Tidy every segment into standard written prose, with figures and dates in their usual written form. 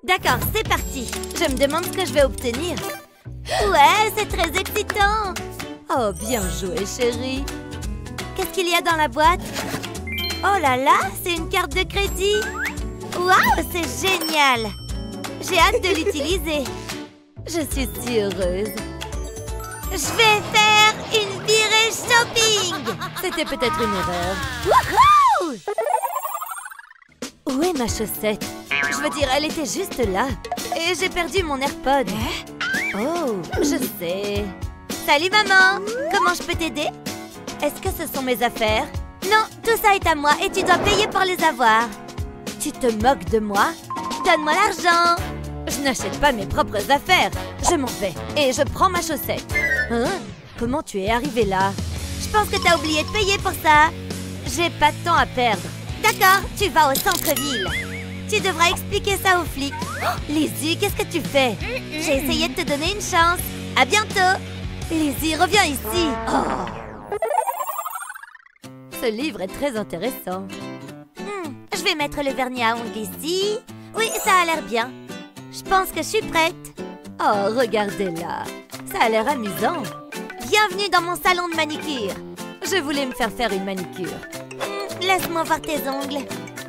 D'accord, c'est parti. Je me demande ce que je vais obtenir. Ouais, c'est très excitant. Oh, bien joué, chérie. Qu'est-ce qu'il y a dans la boîte? Oh là là, c'est une carte de crédit. Waouh, c'est génial. J'ai hâte de l'utiliser. Je suis si heureuse. Je vais faire une virée shopping. C'était peut-être une erreur. Wouhou! Où est ma chaussette? Je veux dire, elle était juste là. Et j'ai perdu mon AirPod. Oh, je sais. Salut maman. Comment je peux t'aider? Est-ce que ce sont mes affaires? Non, tout ça est à moi et tu dois payer pour les avoir. Tu te moques de moi? Donne-moi l'argent. Je n'achète pas mes propres affaires. Je m'en vais et je prends ma chaussette. Hein? Comment tu es arrivé là? Je pense que t'as oublié de payer pour ça. J'ai pas de temps à perdre. D'accord, tu vas au centre-ville. Tu devras expliquer ça aux flics. Oh, Lizzie, qu'est-ce que tu fais? J'ai essayé de te donner une chance. À bientôt. Lizzie, reviens ici. Oh. Ce livre est très intéressant. Je vais mettre le vernis à ongles ici. Oui, ça a l'air bien. Je pense que je suis prête. Oh, regardez-la. Ça a l'air amusant. Bienvenue dans mon salon de manicure. Je voulais me faire une manicure. Laisse-moi voir tes ongles.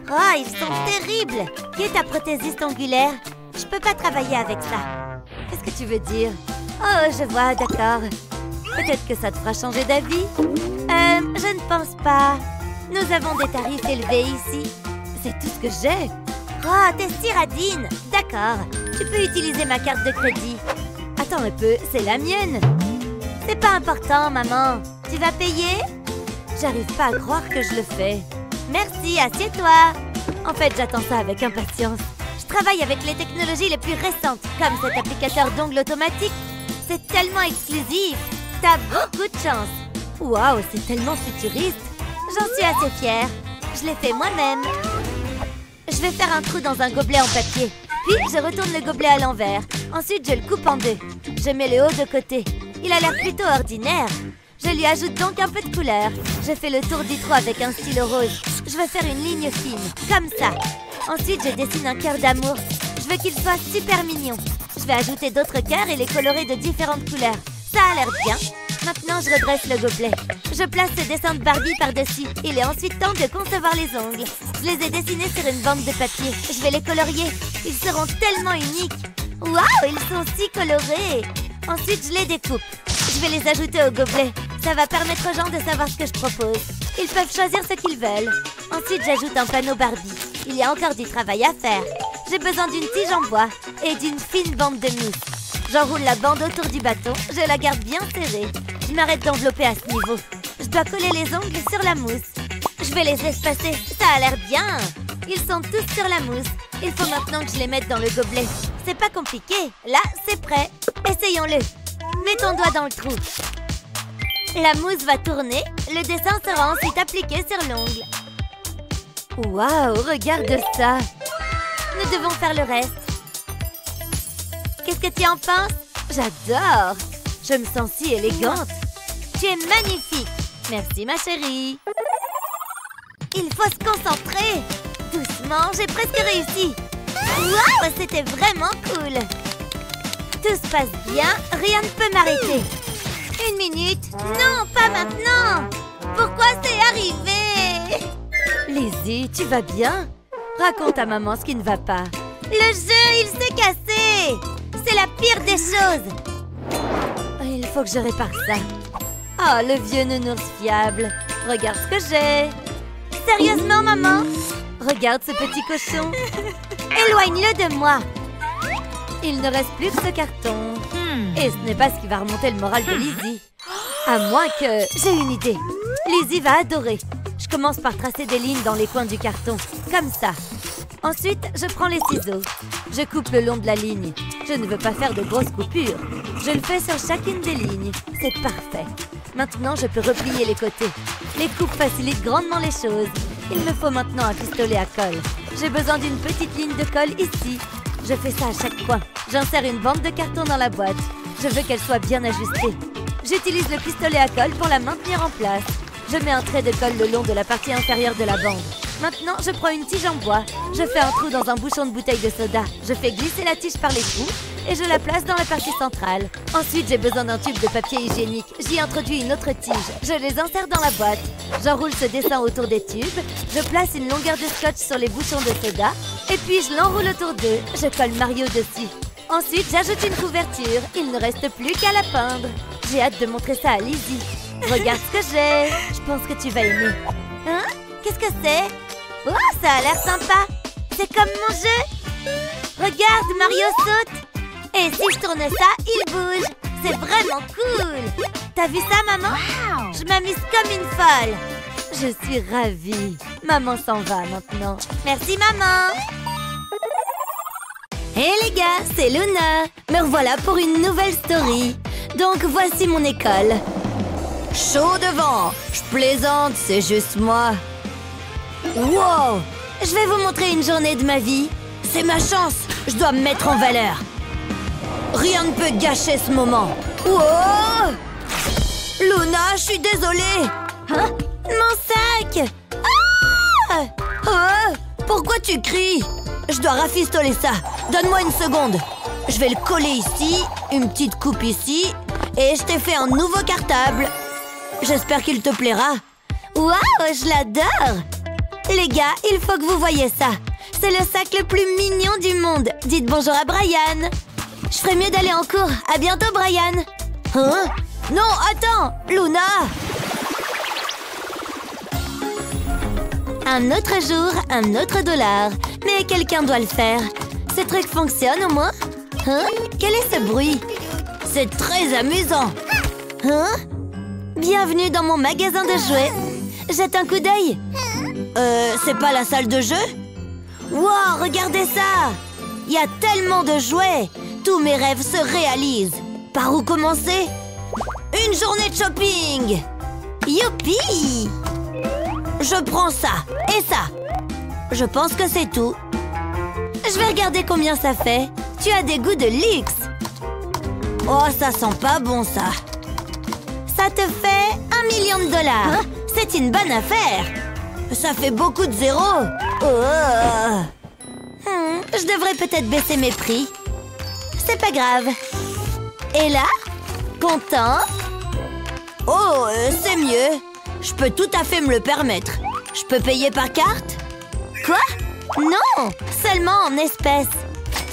Oh, ils sont terribles. Qui est ta prothésiste ongulaire? Je peux pas travailler avec ça. Qu'est-ce que tu veux dire? Oh, je vois, d'accord. Peut-être que ça te fera changer d'avis. Je ne pense pas. Nous avons des tarifs élevés ici. C'est tout ce que j'ai. Oh, t'es si radine. D'accord. Tu peux utiliser ma carte de crédit. Attends un peu, c'est la mienne. C'est pas important, maman. Tu vas payer? J'arrive pas à croire que je le fais. Merci, assieds-toi. En fait, j'attends ça avec impatience. Je travaille avec les technologies les plus récentes, comme cet applicateur d'ongles automatique. C'est tellement exclusif. T'as beaucoup de chance. Waouh, c'est tellement futuriste. J'en suis assez fière. Je l'ai fait moi-même. Je vais faire un trou dans un gobelet en papier. Puis, je retourne le gobelet à l'envers. Ensuite, je le coupe en deux. Je mets le haut de côté. Il a l'air plutôt ordinaire. Je lui ajoute donc un peu de couleur. Je fais le tour du trou avec un stylo rose. Je veux faire une ligne fine, comme ça. Ensuite, je dessine un cœur d'amour. Je veux qu'il soit super mignon. Je vais ajouter d'autres cœurs et les colorer de différentes couleurs. Ça a l'air bien. Maintenant, je redresse le gobelet. Je place ce dessin de Barbie par-dessus. Il est ensuite temps de concevoir les ongles. Je les ai dessinés sur une bande de papier. Je vais les colorier. Ils seront tellement uniques. Waouh, ils sont si colorés. Ensuite, je les découpe. Je vais les ajouter au gobelet. Ça va permettre aux gens de savoir ce que je propose. Ils peuvent choisir ce qu'ils veulent. Ensuite, j'ajoute un panneau Barbie. Il y a encore du travail à faire. J'ai besoin d'une tige en bois et d'une fine bande de mousse. J'enroule la bande autour du bâton. Je la garde bien serrée. Je m'arrête d'envelopper à ce niveau. Je dois coller les ongles sur la mousse. Je vais les espacer. Ça a l'air bien. Ils sont tous sur la mousse. Il faut maintenant que je les mette dans le gobelet. C'est pas compliqué. Là, c'est prêt. Essayons-le. Mets ton doigt dans le trou. La mousse va tourner. Le dessin sera ensuite appliqué sur l'ongle. Waouh, regarde ça. Nous devons faire le reste. Qu'est-ce que tu en penses? J'adore. Je me sens si élégante. Tu es magnifique. Merci, ma chérie. Il faut se concentrer. Doucement, j'ai presque réussi. Waouh, c'était vraiment cool. Tout se passe bien, rien ne peut m'arrêter. Une minute. Non, pas maintenant. Pourquoi c'est arrivé? Lizzie, tu vas bien? Raconte à maman ce qui ne va pas. Le jeu, il s'est cassé. C'est la pire des choses. Il faut que je répare ça. Oh, le vieux nounours fiable. Regarde ce que j'ai. Sérieusement, maman? Regarde ce petit cochon. Éloigne-le de moi. Il ne reste plus que ce carton. Et ce n'est pas ce qui va remonter le moral de Lizzie. À moins que... J'ai une idée. Lizzie va adorer. Je commence par tracer des lignes dans les coins du carton. Comme ça. Ensuite, je prends les ciseaux. Je coupe le long de la ligne. Je ne veux pas faire de grosses coupures. Je le fais sur chacune des lignes. C'est parfait. Maintenant, je peux replier les côtés. Les coupes facilitent grandement les choses. Il me faut maintenant un pistolet à colle. J'ai besoin d'une petite ligne de colle ici. Je fais ça à chaque coin. J'insère une bande de carton dans la boîte. Je veux qu'elle soit bien ajustée. J'utilise le pistolet à colle pour la maintenir en place. Je mets un trait de colle le long de la partie inférieure de la bande. Maintenant, je prends une tige en bois. Je fais un trou dans un bouchon de bouteille de soda. Je fais glisser la tige par les trous et je la place dans la partie centrale. Ensuite, j'ai besoin d'un tube de papier hygiénique. J'y introduis une autre tige. Je les insère dans la boîte. J'enroule ce dessin autour des tubes. Je place une longueur de scotch sur les bouchons de soda. Et puis, je l'enroule autour d'eux. Je colle Mario dessus. Ensuite, j'ajoute une couverture. Il ne reste plus qu'à la peindre. J'ai hâte de montrer ça à Lizzie. Regarde ce que j'ai. Je pense que tu vas aimer. Hein? Qu'est-ce que c'est? Oh, ça a l'air sympa. C'est comme mon jeu. Regarde, Mario saute. Et si je tourne ça, il bouge. C'est vraiment cool. T'as vu ça, maman? Wow. Je m'amuse comme une folle. Je suis ravie. Maman s'en va maintenant. Merci, maman. Hé les gars, c'est Luna. Me revoilà pour une nouvelle story. Donc voici mon école. Chaud devant. Je plaisante, c'est juste moi. Wow! Je vais vous montrer une journée de ma vie. C'est ma chance. Je dois me mettre en valeur. Rien ne peut gâcher ce moment. Wow! Luna, je suis désolée. Hein? Mon sac! Ah! Oh! Pourquoi tu cries? Je dois rafistoler ça. Donne-moi une seconde. Je vais le coller ici, une petite coupe ici, et je t'ai fait un nouveau cartable. J'espère qu'il te plaira. Waouh, je l'adore! Les gars, il faut que vous voyiez ça. C'est le sac le plus mignon du monde. Dites bonjour à Brian. Je ferais mieux d'aller en cours. À bientôt, Brian. Hein? Non, attends, Luna! Un autre jour, un autre dollar. Mais quelqu'un doit le faire. Ce truc fonctionne au moins? Hein? Quel est ce bruit? C'est très amusant. Hein? Bienvenue dans mon magasin de jouets. Jette un coup d'œil. C'est pas la salle de jeu? Wow, regardez ça! Il y a tellement de jouets. Tous mes rêves se réalisent. Par où commencer? Une journée de shopping! Youpi! Je prends ça et ça. Je pense que c'est tout. Je vais regarder combien ça fait. Tu as des goûts de luxe. Oh, ça sent pas bon, ça. Ça te fait 1 million de dollars. Hein? C'est une bonne affaire. Ça fait beaucoup de zéros. Oh. Je devrais peut-être baisser mes prix. C'est pas grave. Et là? Content? Oh, c'est mieux. Je peux tout à fait me le permettre. Je peux payer par carte? Quoi? Non, seulement en espèces.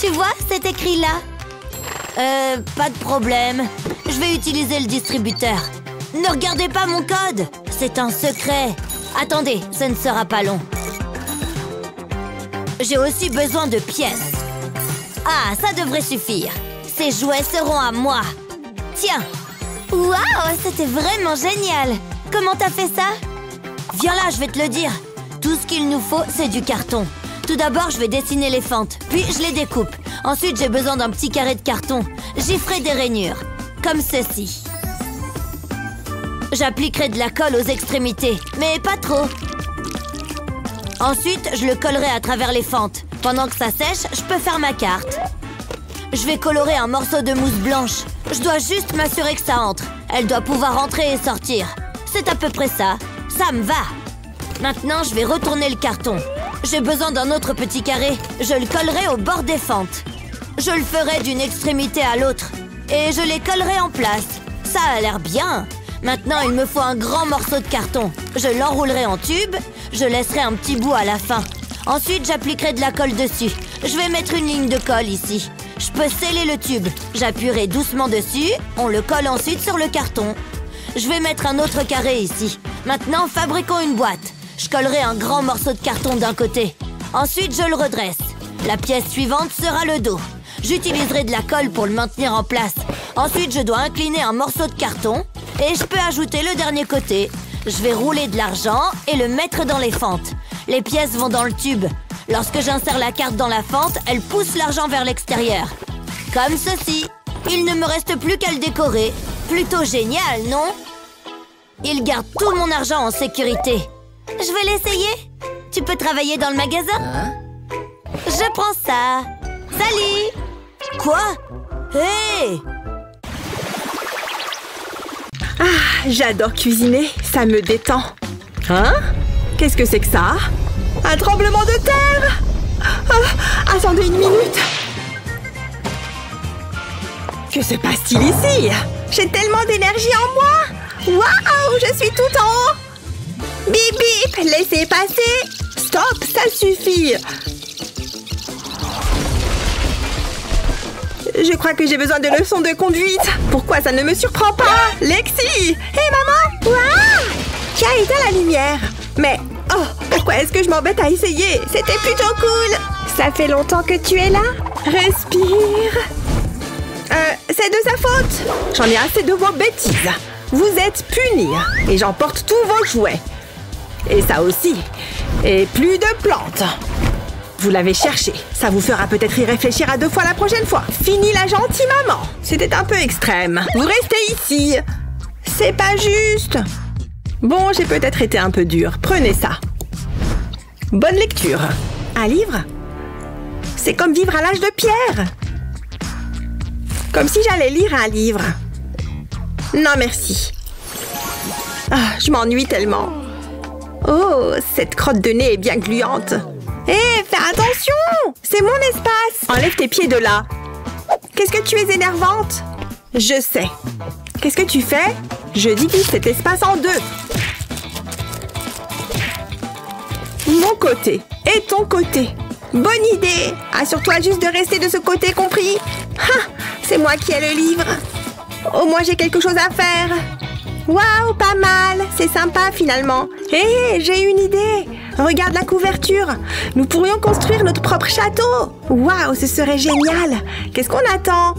Tu vois, c'est écrit là. Pas de problème. Je vais utiliser le distributeur. Ne regardez pas mon code. C'est un secret. Attendez, ce ne sera pas long. J'ai aussi besoin de pièces. Ah, ça devrait suffire. Ces jouets seront à moi. Tiens. Waouh, c'était vraiment génial. Comment t'as fait ça? Viens là, je vais te le dire. Tout ce qu'il nous faut, c'est du carton. Tout d'abord, je vais dessiner les fentes, puis je les découpe. Ensuite, j'ai besoin d'un petit carré de carton. J'y ferai des rainures, comme ceci. J'appliquerai de la colle aux extrémités, mais pas trop. Ensuite, je le collerai à travers les fentes. Pendant que ça sèche, je peux faire ma carte. Je vais colorer un morceau de mousse blanche. Je dois juste m'assurer que ça entre. Elle doit pouvoir entrer et sortir. C'est à peu près ça. Ça me va. Maintenant, je vais retourner le carton. J'ai besoin d'un autre petit carré. Je le collerai au bord des fentes. Je le ferai d'une extrémité à l'autre. Et je les collerai en place. Ça a l'air bien. Maintenant, il me faut un grand morceau de carton. Je l'enroulerai en tube. Je laisserai un petit bout à la fin. Ensuite, j'appliquerai de la colle dessus. Je vais mettre une ligne de colle ici. Je peux sceller le tube. J'appuierai doucement dessus. On le colle ensuite sur le carton. Je vais mettre un autre carré ici. Maintenant, fabriquons une boîte. Je collerai un grand morceau de carton d'un côté. Ensuite, je le redresse. La pièce suivante sera le dos. J'utiliserai de la colle pour le maintenir en place. Ensuite, je dois incliner un morceau de carton. Et je peux ajouter le dernier côté. Je vais rouler de l'argent et le mettre dans les fentes. Les pièces vont dans le tube. Lorsque j'insère la carte dans la fente, elle pousse l'argent vers l'extérieur. Comme ceci. Il ne me reste plus qu'à le décorer. Plutôt génial, non? Il garde tout mon argent en sécurité. Je vais l'essayer. Tu peux travailler dans le magasin? Hein? Je prends ça. Salut! Quoi? Hé! Ah, j'adore cuisiner. Ça me détend. Hein? Qu'est-ce que c'est que ça? Un tremblement de terre! Oh, attendez une minute! Que se passe-t-il ici? J'ai tellement d'énergie en moi! Waouh! Je suis tout en haut! Bip bip! Laissez passer! Stop! Ça suffit! Je crois que j'ai besoin de leçons de conduite. Pourquoi ça ne me surprend pas? Lexi! Hé, maman! Waouh! Qui a éteint la lumière? Mais, oh, pourquoi est-ce que je m'embête à essayer? C'était plutôt cool! Ça fait longtemps que tu es là? Respire! C'est de sa faute! J'en ai assez de vos bêtises! Vous êtes punis! Et j'emporte tous vos jouets! Et ça aussi! Et plus de plantes! Vous l'avez cherché. Ça vous fera peut-être y réfléchir à 2 fois la prochaine fois. Fini la gentille maman. C'était un peu extrême. Vous restez ici. C'est pas juste. Bon, j'ai peut-être été un peu dure. Prenez ça. Bonne lecture. Un livre? C'est comme vivre à l'âge de pierre. Comme si j'allais lire un livre. Non, merci. Ah, je m'ennuie tellement. Oh, cette crotte de nez est bien gluante. Hé, fais attention! C'est mon espace! Enlève tes pieds de là! Qu'est-ce que tu es énervante? Je sais. Qu'est-ce que tu fais? Je divise cet espace en 2. Mon côté et ton côté. Bonne idée! Assure-toi juste de rester de ce côté, compris? Ha! C'est moi qui ai le livre. Au moins, j'ai quelque chose à faire. Waouh, pas mal! C'est sympa, finalement. Hé, j'ai une idée! Regarde la couverture. Nous pourrions construire notre propre château. Waouh, ce serait génial. Qu'est-ce qu'on attend?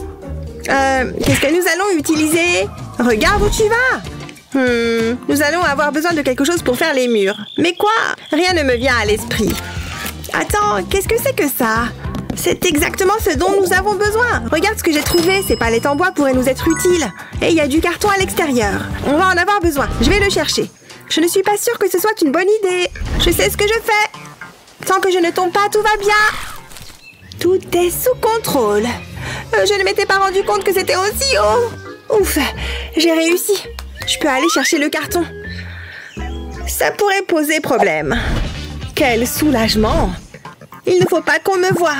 Qu'est-ce que nous allons utiliser? Regarde où tu vas. Nous allons avoir besoin de quelque chose pour faire les murs. Mais quoi? Rien ne me vient à l'esprit. Attends, qu'est-ce que c'est que ça? C'est exactement ce dont nous avons besoin. Regarde ce que j'ai trouvé. Ces palettes en bois pourraient nous être utiles. Et il y a du carton à l'extérieur. On va en avoir besoin. Je vais le chercher. Je ne suis pas sûre que ce soit une bonne idée. Je sais ce que je fais. Tant que je ne tombe pas, tout va bien. Tout est sous contrôle. Je ne m'étais pas rendu compte que c'était aussi haut. Ouf, j'ai réussi. Je peux aller chercher le carton. Ça pourrait poser problème. Quel soulagement. Il ne faut pas qu'on me voie.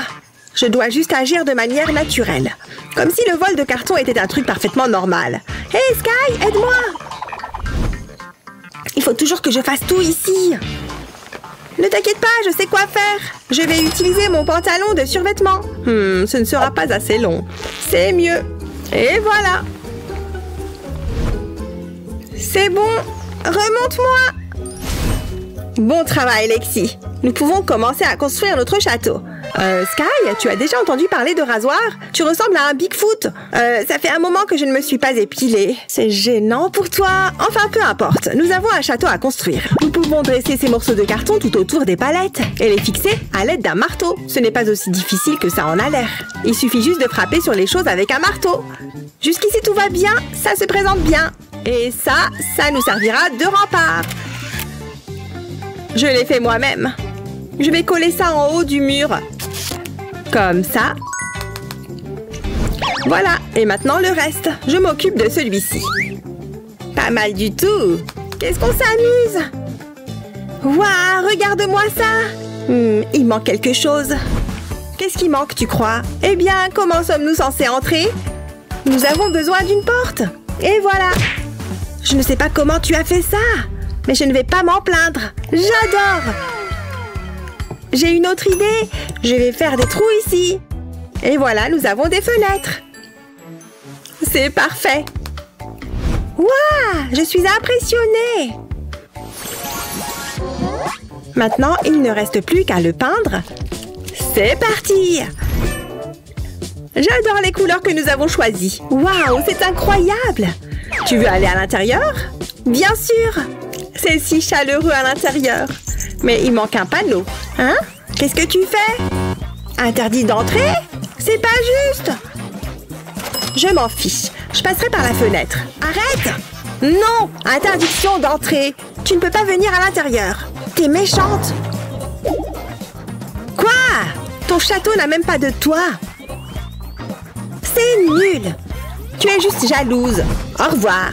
Je dois juste agir de manière naturelle. Comme si le vol de carton était un truc parfaitement normal. Hé, Sky, aide-moi! Il faut toujours que je fasse tout ici. Ne t'inquiète pas, je sais quoi faire. Je vais utiliser mon pantalon de survêtement. Ce ne sera pas assez long. C'est mieux. Et voilà. C'est bon. Remonte-moi. Bon travail, Lexi. Nous pouvons commencer à construire notre château. Sky, tu as déjà entendu parler de rasoir? Tu ressembles à un Bigfoot. Ça fait un moment que je ne me suis pas épilée. C'est gênant pour toi. Enfin, peu importe. Nous avons un château à construire. Nous pouvons dresser ces morceaux de carton tout autour des palettes et les fixer à l'aide d'un marteau. Ce n'est pas aussi difficile que ça en a l'air. Il suffit juste de frapper sur les choses avec un marteau. Jusqu'ici, tout va bien. Ça se présente bien. Et ça nous servira de rempart. Je l'ai fait moi-même. Je vais coller ça en haut du mur. Comme ça. Voilà. Et maintenant, le reste. Je m'occupe de celui-ci. Pas mal du tout. Qu'est-ce qu'on s'amuse? Waouh, regarde-moi ça. Il manque quelque chose. Qu'est-ce qui manque, tu crois? Eh bien, comment sommes-nous censés entrer? Nous avons besoin d'une porte. Et voilà. Je ne sais pas comment tu as fait ça. Mais je ne vais pas m'en plaindre. J'adore. J'ai une autre idée. Je vais faire des trous ici. Et voilà, nous avons des fenêtres. C'est parfait. Waouh, je suis impressionnée. Maintenant, il ne reste plus qu'à le peindre. C'est parti. J'adore les couleurs que nous avons choisies. Waouh, c'est incroyable. Tu veux aller à l'intérieur? Bien sûr. C'est si chaleureux à l'intérieur. Mais il manque un panneau. Hein? Qu'est-ce que tu fais? Interdit d'entrer? C'est pas juste. Je m'en fiche. Je passerai par la fenêtre. Arrête! Non! Interdiction d'entrer. Tu ne peux pas venir à l'intérieur. T'es méchante. Quoi? Ton château n'a même pas de toit. C'est nul. Tu es juste jalouse. Au revoir.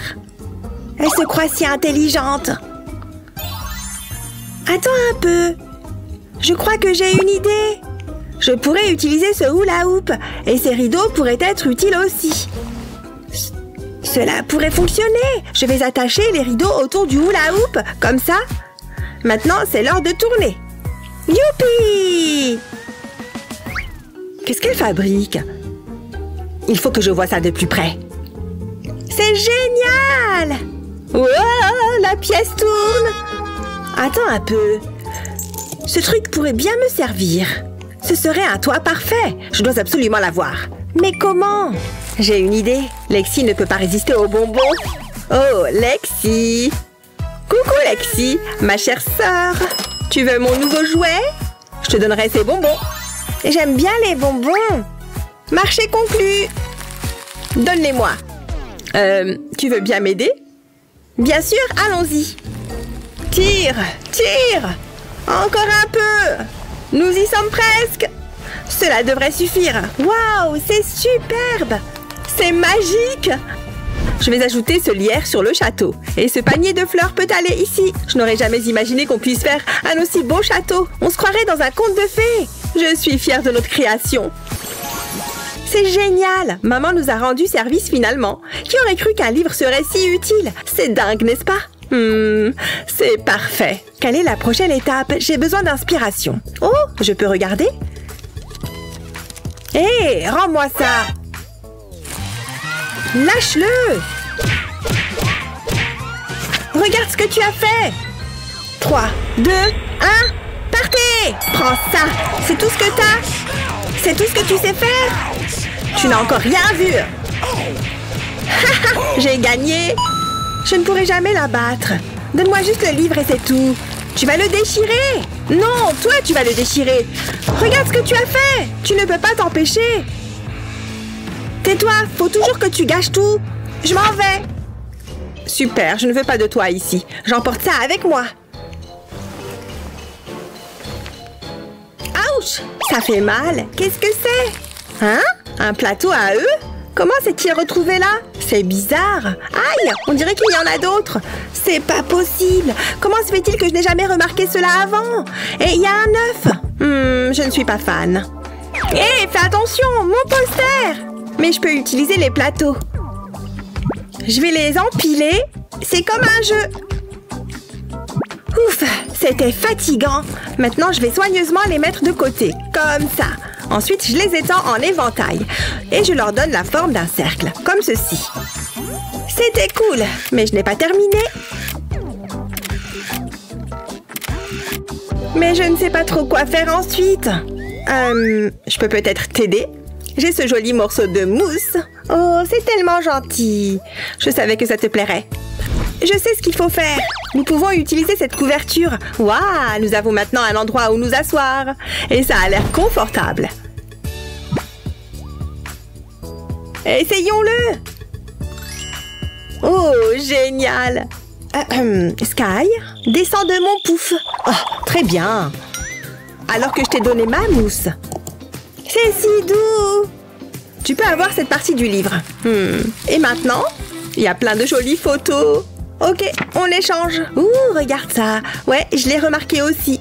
Elle se croit si intelligente. Attends un peu. Je crois que j'ai une idée. Je pourrais utiliser ce hula hoop et ces rideaux pourraient être utiles aussi. Cela pourrait fonctionner. Je vais attacher les rideaux autour du hula hoop, comme ça. Maintenant, c'est l'heure de tourner. Youpi! Qu'est-ce qu'elle fabrique? Il faut que je vois ça de plus près. C'est génial! Wow, la pièce tourne! Attends un peu. Ce truc pourrait bien me servir. Ce serait un toit parfait. Je dois absolument l'avoir. Mais comment? J'ai une idée. Lexi ne peut pas résister aux bonbons. Oh, Lexi! Coucou Lexi, ma chère sœur. Tu veux mon nouveau jouet? Je te donnerai ces bonbons. J'aime bien les bonbons. Marché conclu. Donne-les-moi. Tu veux bien m'aider? Bien sûr, allons-y. Tire, tire. Encore un peu. Nous y sommes presque. Cela devrait suffire. Waouh, c'est superbe. C'est magique. Je vais ajouter ce lierre sur le château. Et ce panier de fleurs peut aller ici. Je n'aurais jamais imaginé qu'on puisse faire un aussi beau château. On se croirait dans un conte de fées. Je suis fière de notre création. C'est génial. Maman nous a rendu service finalement. Qui aurait cru qu'un livre serait si utile? C'est dingue, n'est-ce pas? C'est parfait. Quelle est la prochaine étape? J'ai besoin d'inspiration. Oh, je peux regarder? Hé, rends-moi ça. Lâche-le. Regarde ce que tu as fait. 3, 2, 1, partez. Prends ça. C'est tout ce que t'as? C'est tout ce que tu sais faire? Tu n'as encore rien vu. J'ai gagné. Je ne pourrai jamais la battre. Donne-moi juste le livre et c'est tout. Tu vas le déchirer. Non, toi tu vas le déchirer. Regarde ce que tu as fait. Tu ne peux pas t'empêcher. Tais-toi, faut toujours que tu gâches tout. Je m'en vais. Super, je ne veux pas de toi ici. J'emporte ça avec moi. Ouch, ça fait mal. Qu'est-ce que c'est? Hein? Un plateau à œufs? Comment s'est-il retrouvé là? C'est bizarre. Aïe, on dirait qu'il y en a d'autres. C'est pas possible. Comment se fait-il que je n'ai jamais remarqué cela avant? Et il y a un œuf. Je ne suis pas fan. Hé, fais attention, mon poster! Mais je peux utiliser les plateaux. Je vais les empiler. C'est comme un jeu. Ouf, c'était fatigant. Maintenant, je vais soigneusement les mettre de côté, comme ça. Ensuite, je les étends en éventail. Et je leur donne la forme d'un cercle, comme ceci. C'était cool, mais je n'ai pas terminé. Mais je ne sais pas trop quoi faire ensuite. Je peux peut-être t'aider? J'ai ce joli morceau de mousse. Oh, c'est tellement gentil. Je savais que ça te plairait. Je sais ce qu'il faut faire. Nous pouvons utiliser cette couverture. Waouh, nous avons maintenant un endroit où nous asseoir. Et ça a l'air confortable. Essayons-le. Oh, génial. Sky, descends de mon pouf. Oh, très bien. Alors que je t'ai donné ma mousse. C'est si doux. Tu peux avoir cette partie du livre. Et maintenant, il y a plein de jolies photos. Ok, on échange. Ouh, regarde ça. Ouais, je l'ai remarqué aussi.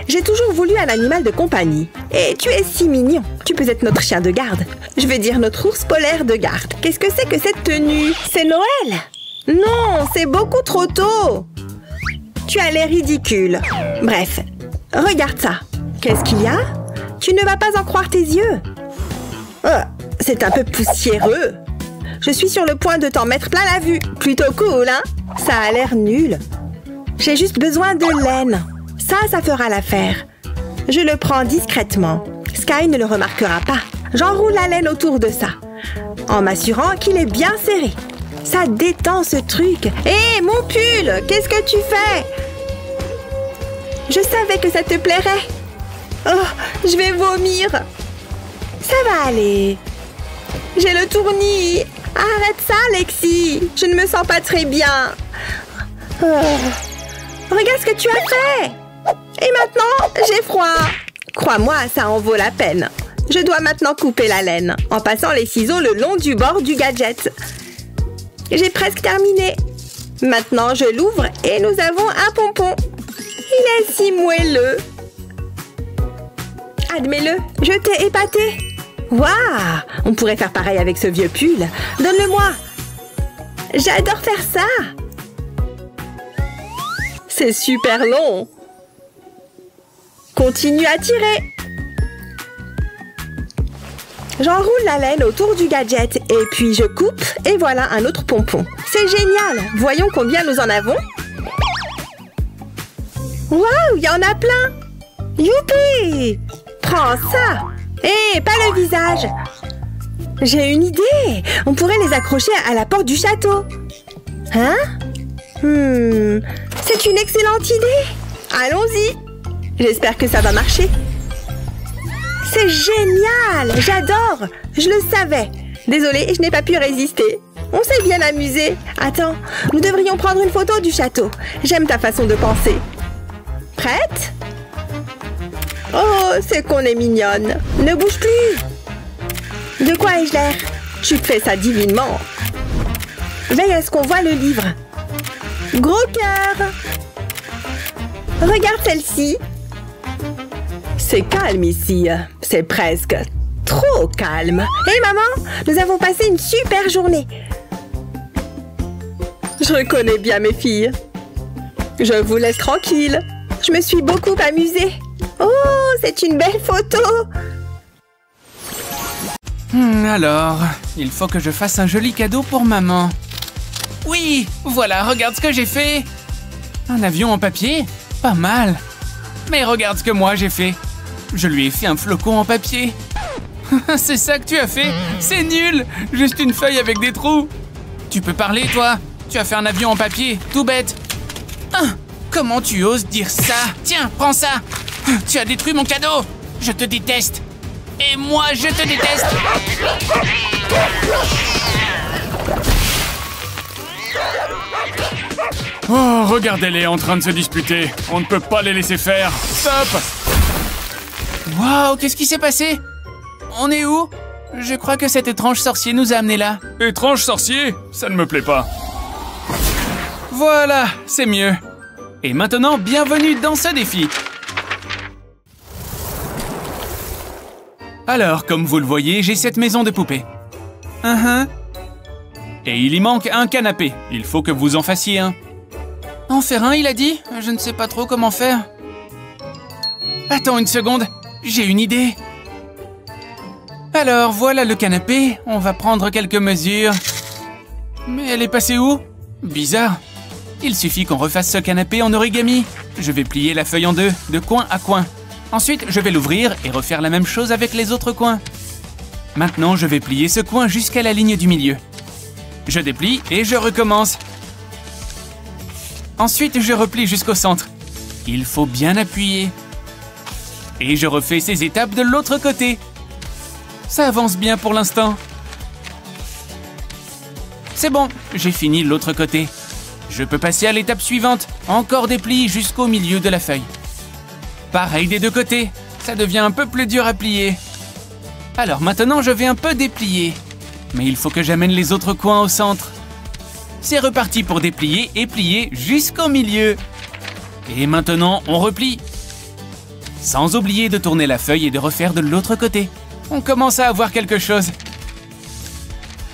J'ai toujours voulu un animal de compagnie. Et tu es si mignon. Tu peux être notre chien de garde. Je veux dire notre ours polaire de garde. Qu'est-ce que c'est que cette tenue? C'est Noël? Non, c'est beaucoup trop tôt. Tu as l'air ridicule. Bref, regarde ça. Qu'est-ce qu'il y a? Tu ne vas pas en croire tes yeux. C'est un peu poussiéreux. Je suis sur le point de t'en mettre plein la vue. Plutôt cool, hein? Ça a l'air nul. J'ai juste besoin de laine. Ça fera l'affaire. Je le prends discrètement. Sky ne le remarquera pas. J'enroule la laine autour de ça, en m'assurant qu'il est bien serré. Ça détend ce truc. Hé, mon pull! Qu'est-ce que tu fais? Je savais que ça te plairait. Oh, je vais vomir. Ça va aller. J'ai le tournis. Arrête ça, Lexi. Je ne me sens pas très bien. Oh. Regarde ce que tu as fait. Et maintenant, j'ai froid. Crois-moi, ça en vaut la peine. Je dois maintenant couper la laine en passant les ciseaux le long du bord du gadget. J'ai presque terminé. Maintenant, je l'ouvre et nous avons un pompon. Il est si moelleux. Admets-le, je t'ai épaté. Waouh! On pourrait faire pareil avec ce vieux pull. Donne-le-moi. J'adore faire ça. C'est super long. Continue à tirer. J'enroule la laine autour du gadget et puis je coupe et voilà un autre pompon. C'est génial! Voyons combien nous en avons. Waouh, il y en a plein! Youpi! Prends ça! Hé, pas le visage! J'ai une idée! On pourrait les accrocher à la porte du château. Hein? C'est une excellente idée! Allons-y! J'espère que ça va marcher. C'est génial! J'adore! Je le savais! Désolée, je n'ai pas pu résister. On s'est bien amusé. Attends, nous devrions prendre une photo du château. J'aime ta façon de penser. Prête? Oh, c'est qu'on est mignonne. Ne bouge plus. De quoi ai-je l'air? Tu fais ça divinement. Veille à ce qu'on voit le livre. Gros cœur. Regarde celle-ci. C'est calme ici. C'est presque trop calme. Hé maman, nous avons passé une super journée. Je reconnais bien mes filles. Je vous laisse tranquille. Je me suis beaucoup amusée. Oh, c'est une belle photo. Alors, il faut que je fasse un joli cadeau pour maman. Oui, voilà, regarde ce que j'ai fait. Un avion en papier? Pas mal. Mais regarde ce que moi j'ai fait. Je lui ai fait un flocon en papier. C'est ça que tu as fait? C'est nul! Juste une feuille avec des trous. Tu peux parler, toi? Tu as fait un avion en papier, tout bête. Comment tu oses dire ça? Tiens, prends ça. Tu as détruit mon cadeau. Je te déteste. Et moi, je te déteste. Oh, regardez-les en train de se disputer. On ne peut pas les laisser faire. Stop! Waouh, qu'est-ce qui s'est passé? On est où? Je crois que cet étrange sorcier nous a amenés là. Étrange sorcier? Ça ne me plaît pas. Voilà, c'est mieux. Et maintenant, bienvenue dans ce défi. Alors, comme vous le voyez, j'ai cette maison de poupées. Et il y manque un canapé. Il faut que vous en fassiez un. En faire un, il a dit? Je ne sais pas trop comment faire. Attends une seconde. J'ai une idée. Alors, voilà le canapé. On va prendre quelques mesures. Mais elle est passée où? Bizarre. Il suffit qu'on refasse ce canapé en origami. Je vais plier la feuille en deux, de coin à coin. Ensuite, je vais l'ouvrir et refaire la même chose avec les autres coins. Maintenant, je vais plier ce coin jusqu'à la ligne du milieu. Je déplie et je recommence. Ensuite, je replie jusqu'au centre. Il faut bien appuyer. Et je refais ces étapes de l'autre côté. Ça avance bien pour l'instant. C'est bon, j'ai fini l'autre côté. Je peux passer à l'étape suivante. Encore des plis jusqu'au milieu de la feuille. Pareil des deux côtés. Ça devient un peu plus dur à plier. Alors maintenant, je vais un peu déplier. Mais il faut que j'amène les autres coins au centre. C'est reparti pour déplier et plier jusqu'au milieu. Et maintenant, on replie. Sans oublier de tourner la feuille et de refaire de l'autre côté. On commence à avoir quelque chose.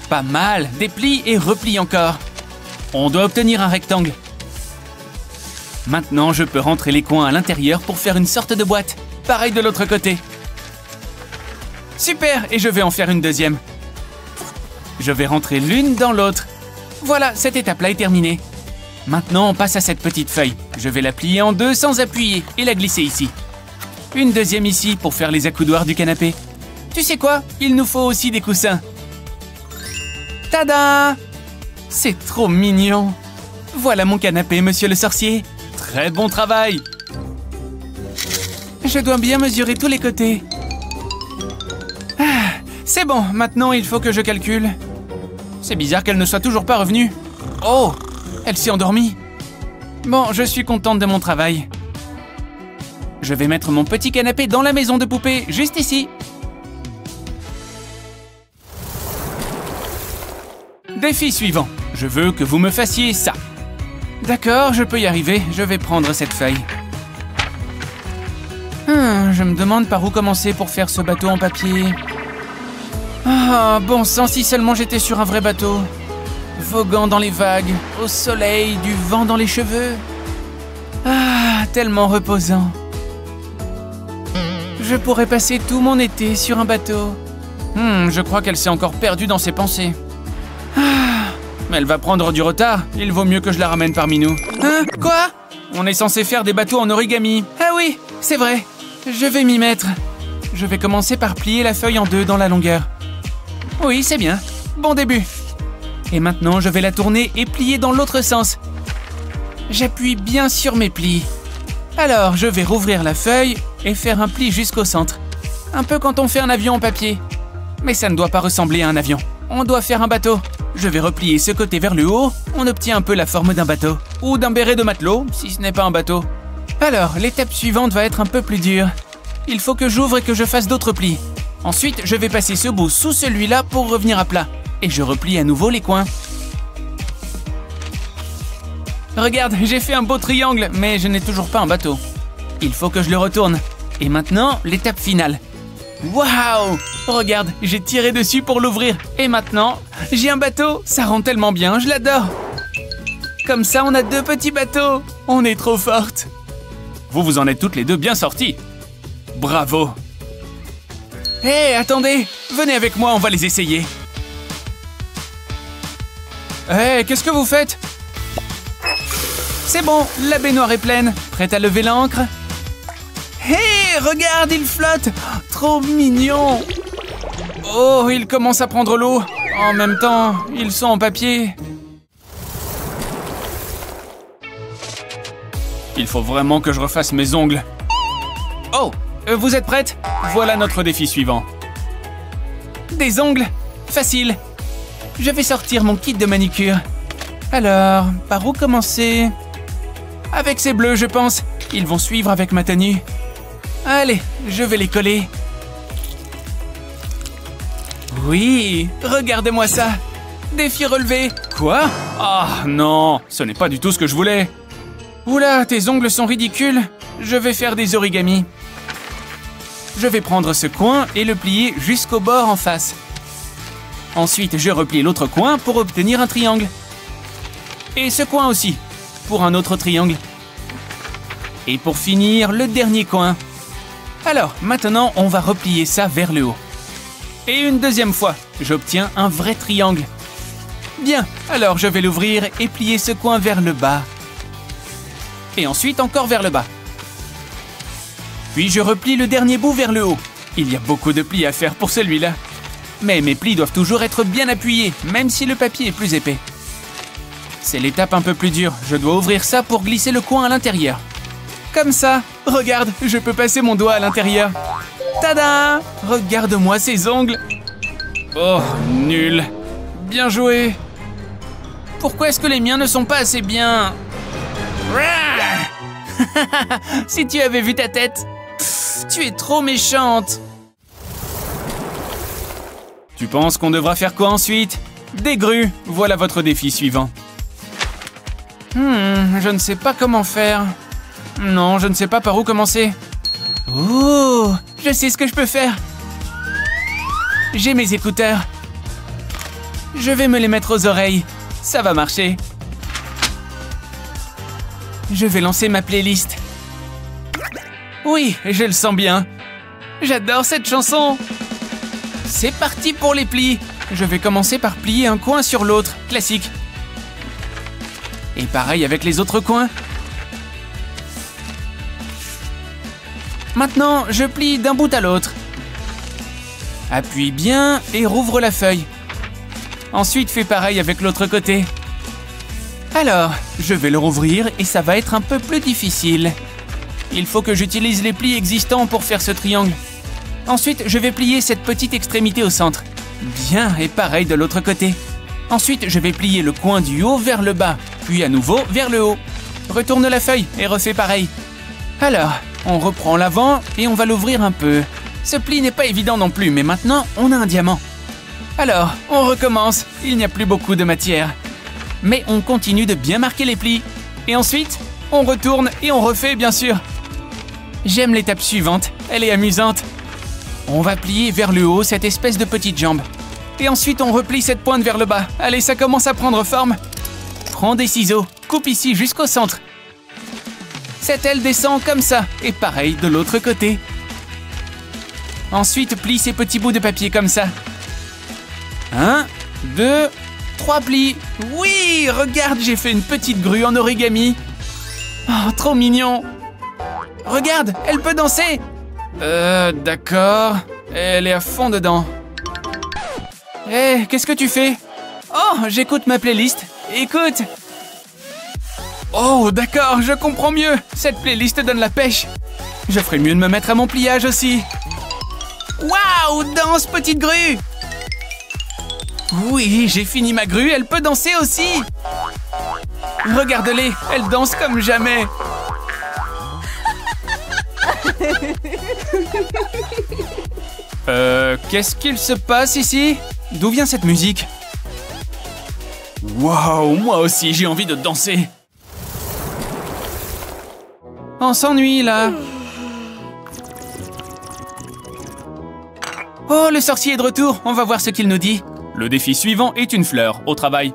Pas mal, déplie et replie encore. On doit obtenir un rectangle. Maintenant, je peux rentrer les coins à l'intérieur pour faire une sorte de boîte. Pareil de l'autre côté. Super, et je vais en faire une deuxième. Je vais rentrer l'une dans l'autre. Voilà, cette étape-là est terminée. Maintenant, on passe à cette petite feuille. Je vais la plier en deux sans appuyer et la glisser ici. Une deuxième ici pour faire les accoudoirs du canapé. Tu sais quoi? Il nous faut aussi des coussins. Tada! C'est trop mignon. Voilà mon canapé, monsieur le sorcier. Très bon travail. Je dois bien mesurer tous les côtés. C'est bon, maintenant il faut que je calcule. C'est bizarre qu'elle ne soit toujours pas revenue. Oh, elle s'est endormie. Bon, je suis contente de mon travail. Je vais mettre mon petit canapé dans la maison de poupée, juste ici. Défi suivant. Je veux que vous me fassiez ça. D'accord, je peux y arriver. Je vais prendre cette feuille. Je me demande par où commencer pour faire ce bateau en papier. Ah, bon sang, si seulement j'étais sur un vrai bateau. Voguant dans les vagues, au soleil, du vent dans les cheveux. Ah, tellement reposant. Je pourrais passer tout mon été sur un bateau. Je crois qu'elle s'est encore perdue dans ses pensées. Mais elle va prendre du retard. Il vaut mieux que je la ramène parmi nous. Hein? Quoi? On est censé faire des bateaux en origami. Ah oui, c'est vrai. Je vais m'y mettre. Je vais commencer par plier la feuille en deux dans la longueur. Oui, c'est bien. Bon début. Et maintenant, je vais la tourner et plier dans l'autre sens. J'appuie bien sur mes plis. Alors, je vais rouvrir la feuille et faire un pli jusqu'au centre. Un peu quand on fait un avion en papier. Mais ça ne doit pas ressembler à un avion. On doit faire un bateau. Je vais replier ce côté vers le haut. On obtient un peu la forme d'un bateau. Ou d'un béret de matelot, si ce n'est pas un bateau. Alors, l'étape suivante va être un peu plus dure. Il faut que j'ouvre et que je fasse d'autres plis. Ensuite, je vais passer ce bout sous celui-là pour revenir à plat. Et je replie à nouveau les coins. Regarde, j'ai fait un beau triangle, mais je n'ai toujours pas un bateau. Il faut que je le retourne. Et maintenant, l'étape finale. Waouh! Regarde, j'ai tiré dessus pour l'ouvrir. Et maintenant, j'ai un bateau. Ça rend tellement bien, je l'adore. Comme ça, on a deux petits bateaux. On est trop fortes. Vous en êtes toutes les deux bien sorties. Bravo! Hé, attendez! Venez avec moi, on va les essayer. Hé, qu'est-ce que vous faites? C'est bon, la baignoire est pleine. Prête à lever l'ancre? Hé, regarde, il flotte! Trop mignon! Oh, il commence à prendre l'eau. En même temps, ils sont en papier. Il faut vraiment que je refasse mes ongles. Oh, vous êtes prêtes? Voilà notre défi suivant. Des ongles? Facile. Je vais sortir mon kit de manicure. Alors, par où commencer? Avec ces bleus, je pense. Ils vont suivre avec ma tenue. Allez, je vais les coller. Oui, regardez-moi ça. Défi relevé. Quoi? Ah non, ce n'est pas du tout ce que je voulais. Oula, tes ongles sont ridicules. Je vais faire des origamis. Je vais prendre ce coin et le plier jusqu'au bord en face. Ensuite, je replie l'autre coin pour obtenir un triangle. Et ce coin aussi, pour un autre triangle. Et pour finir, le dernier coin. Alors, maintenant, on va replier ça vers le haut. Et une deuxième fois, j'obtiens un vrai triangle. Bien, alors je vais l'ouvrir et plier ce coin vers le bas. Et ensuite encore vers le bas. Puis je replie le dernier bout vers le haut. Il y a beaucoup de plis à faire pour celui-là. Mais mes plis doivent toujours être bien appuyés, même si le papier est plus épais. C'est l'étape un peu plus dure. Je dois ouvrir ça pour glisser le coin à l'intérieur. Comme ça. Regarde, je peux passer mon doigt à l'intérieur. Tada! Regarde-moi ces ongles. Oh, nul. Bien joué. Pourquoi est-ce que les miens ne sont pas assez bien? Si tu avais vu ta tête. Pff, tu es trop méchante. Tu penses qu'on devra faire quoi ensuite? Des grues. Voilà votre défi suivant. Je ne sais pas comment faire. Non, je ne sais pas par où commencer. Oh, je sais ce que je peux faire. J'ai mes écouteurs. Je vais me les mettre aux oreilles. Ça va marcher. Je vais lancer ma playlist. Oui, je le sens bien. J'adore cette chanson. C'est parti pour les plis. Je vais commencer par plier un coin sur l'autre, classique. Et pareil avec les autres coins. Maintenant, je plie d'un bout à l'autre. Appuie bien et rouvre la feuille. Ensuite, fais pareil avec l'autre côté. Alors, je vais le rouvrir et ça va être un peu plus difficile. Il faut que j'utilise les plis existants pour faire ce triangle. Ensuite, je vais plier cette petite extrémité au centre. Bien, et pareil de l'autre côté. Ensuite, je vais plier le coin du haut vers le bas, puis à nouveau vers le haut. Retourne la feuille et refais pareil. Alors, on reprend l'avant et on va l'ouvrir un peu. Ce pli n'est pas évident non plus, mais maintenant, on a un diamant. Alors, on recommence. Il n'y a plus beaucoup de matière. Mais on continue de bien marquer les plis. Et ensuite, on retourne et on refait, bien sûr. J'aime l'étape suivante, elle est amusante. On va plier vers le haut cette espèce de petite jambe. Et ensuite on replie cette pointe vers le bas. Allez, ça commence à prendre forme. Prends des ciseaux, coupe ici jusqu'au centre. Cette aile descend comme ça, et pareil de l'autre côté. Ensuite, plie ces petits bouts de papier comme ça. 1, 2, 3 plis. Oui, regarde, j'ai fait une petite grue en origami. Oh, trop mignon. Regarde, elle peut danser. D'accord. Elle est à fond dedans. Hé, qu'est-ce que tu fais? Oh, j'écoute ma playlist. Écoute. Oh, d'accord, je comprends mieux. Cette playlist donne la pêche. Je ferais mieux de me mettre à mon pliage aussi. Waouh, danse, petite grue. Oui, j'ai fini ma grue, elle peut danser aussi. Regarde-les, elle danse comme jamais. Qu'est-ce qu'il se passe ici? D'où vient cette musique? Waouh, moi aussi j'ai envie de danser. On s'ennuie là. Oh, le sorcier est de retour, on va voir ce qu'il nous dit. Le défi suivant est une fleur, au travail.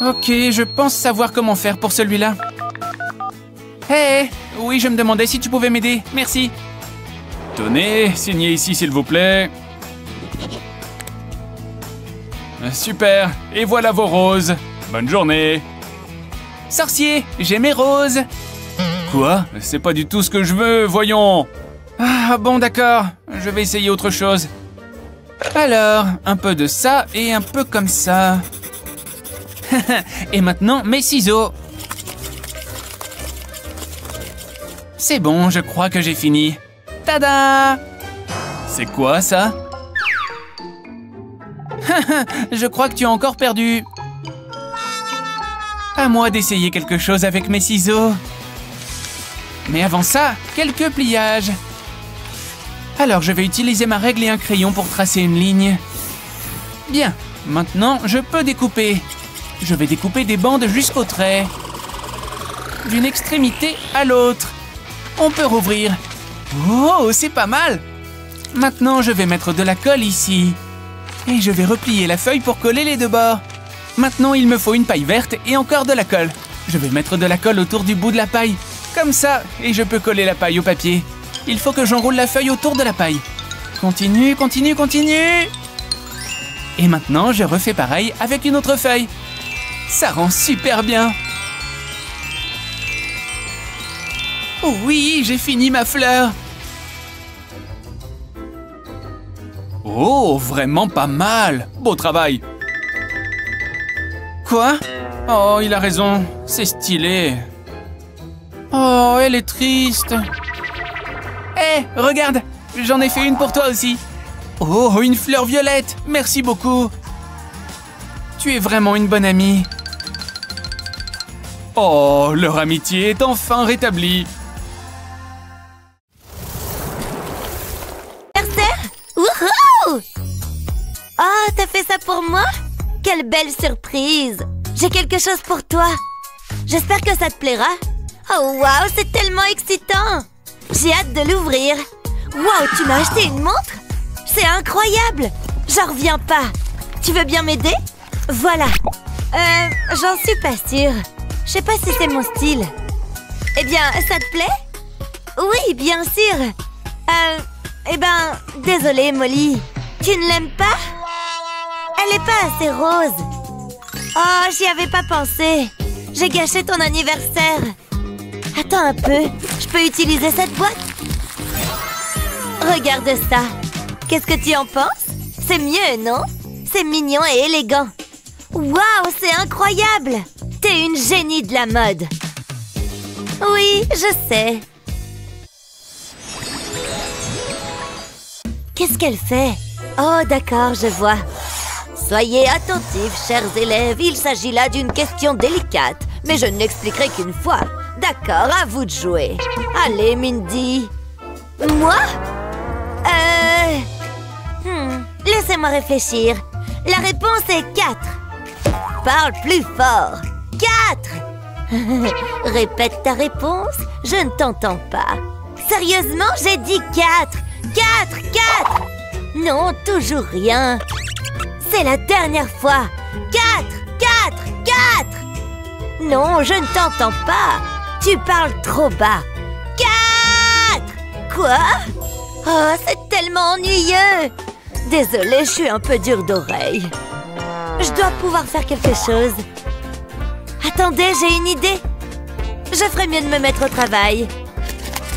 Ok, je pense savoir comment faire pour celui-là. Hé, oui, je me demandais si tu pouvais m'aider, merci. Tenez, signez ici s'il vous plaît. Super, et voilà vos roses. Bonne journée. Sorcier, j'ai mes roses. Quoi? C'est pas du tout ce que je veux, voyons. Ah bon, d'accord, je vais essayer autre chose. Alors, un peu de ça et un peu comme ça. Et maintenant, mes ciseaux. C'est bon, je crois que j'ai fini. Tada! C'est quoi ça? Je crois que tu as encore perdu. À moi d'essayer quelque chose avec mes ciseaux. Mais avant ça, quelques pliages. Alors je vais utiliser ma règle et un crayon pour tracer une ligne. Bien, maintenant je peux découper. Je vais découper des bandes jusqu'au trait. D'une extrémité à l'autre. On peut rouvrir. Oh, c'est pas mal! Maintenant, je vais mettre de la colle ici. Et je vais replier la feuille pour coller les deux bords. Maintenant, il me faut une paille verte et encore de la colle. Je vais mettre de la colle autour du bout de la paille. Comme ça, et je peux coller la paille au papier. Il faut que j'enroule la feuille autour de la paille. Continue, continue, continue! Et maintenant, je refais pareil avec une autre feuille. Ça rend super bien! Oh oui, j'ai fini ma fleur. Oh, vraiment pas mal. Beau travail. Quoi? Oh, il a raison. C'est stylé. Oh, elle est triste. Hé, regarde. J'en ai fait une pour toi aussi. Oh, une fleur violette. Merci beaucoup. Tu es vraiment une bonne amie. Oh, leur amitié est enfin rétablie. Wouhou! Oh, t'as fait ça pour moi? Quelle belle surprise! J'ai quelque chose pour toi. J'espère que ça te plaira. Oh, waouh, c'est tellement excitant! J'ai hâte de l'ouvrir. Waouh, tu m'as acheté une montre? C'est incroyable! J'en reviens pas. Tu veux bien m'aider? Voilà. J'en suis pas sûre. Je sais pas si c'est mon style. Eh bien, ça te plaît? Oui, bien sûr. Eh ben, désolée, Molly. Tu ne l'aimes pas? Elle est pas assez rose. Oh, j'y avais pas pensé. J'ai gâché ton anniversaire. Attends un peu. Je peux utiliser cette boîte? Regarde ça. Qu'est-ce que tu en penses? C'est mieux, non? C'est mignon et élégant. Waouh, c'est incroyable! T'es une génie de la mode. Oui, je sais. Qu'est-ce qu'elle fait? Oh, d'accord, je vois. Soyez attentifs, chers élèves. Il s'agit là d'une question délicate. Mais je ne l'expliquerai qu'une fois. D'accord, à vous de jouer. Allez, Mindy. Moi? Laissez-moi réfléchir. La réponse est 4. Parle plus fort. 4. Répète ta réponse, je ne t'entends pas. Sérieusement, j'ai dit 4. 4, 4. Non, toujours rien. C'est la dernière fois. 4, 4, 4. Non, je ne t'entends pas. Tu parles trop bas. 4. Quoi? Oh, c'est tellement ennuyeux. Désolée, je suis un peu dure d'oreille. Je dois pouvoir faire quelque chose. Attendez, j'ai une idée. Je ferais mieux de me mettre au travail.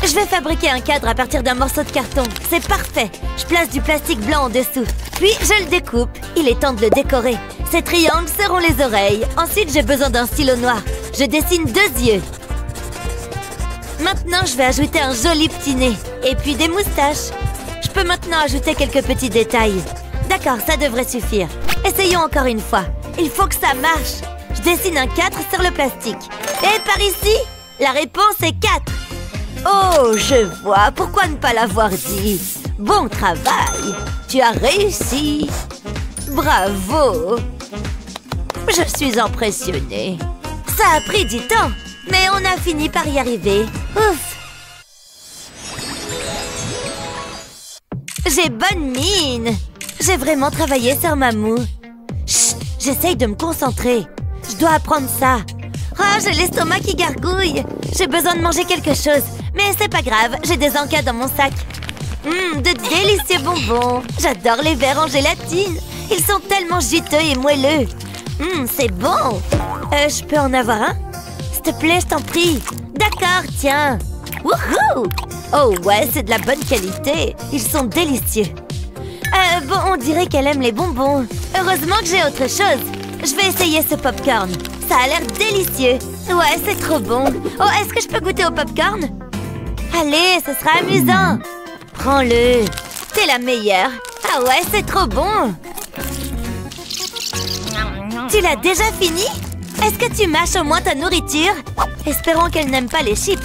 Je vais fabriquer un cadre à partir d'un morceau de carton. C'est parfait. Je place du plastique blanc en dessous. Puis, je le découpe. Il est temps de le décorer. Ces triangles seront les oreilles. Ensuite, j'ai besoin d'un stylo noir. Je dessine 2 yeux. Maintenant, je vais ajouter un joli petit nez. Et puis des moustaches. Je peux maintenant ajouter quelques petits détails. D'accord, ça devrait suffire. Essayons encore une fois. Il faut que ça marche. Je dessine un 4 sur le plastique. Et par ici, la réponse est 4. Oh, je vois. Pourquoi ne pas l'avoir dit? Bon travail. Tu as réussi. Bravo. Je suis impressionnée. Ça a pris du temps, mais on a fini par y arriver. Ouf. J'ai bonne mine. J'ai vraiment travaillé sur ma moue. Chut, j'essaye de me concentrer. Je dois apprendre ça. Oh, j'ai l'estomac qui gargouille. J'ai besoin de manger quelque chose. Mais c'est pas grave, j'ai des encas dans mon sac. De délicieux bonbons. J'adore les verres en gélatine. Ils sont tellement juteux et moelleux. C'est bon. Je peux en avoir un? S'il te plaît, je t'en prie. D'accord, tiens. Wouhou! Oh ouais, c'est de la bonne qualité. Ils sont délicieux. Bon, on dirait qu'elle aime les bonbons. Heureusement que j'ai autre chose. Je vais essayer ce popcorn. Ça a l'air délicieux. Ouais, c'est trop bon. Oh, est-ce que je peux goûter au popcorn? Allez, ce sera amusant. Prends-le. T'es la meilleure. Ah ouais, c'est trop bon. Tu l'as déjà fini? Est-ce que tu mâches au moins ta nourriture? Espérons qu'elle n'aime pas les chips.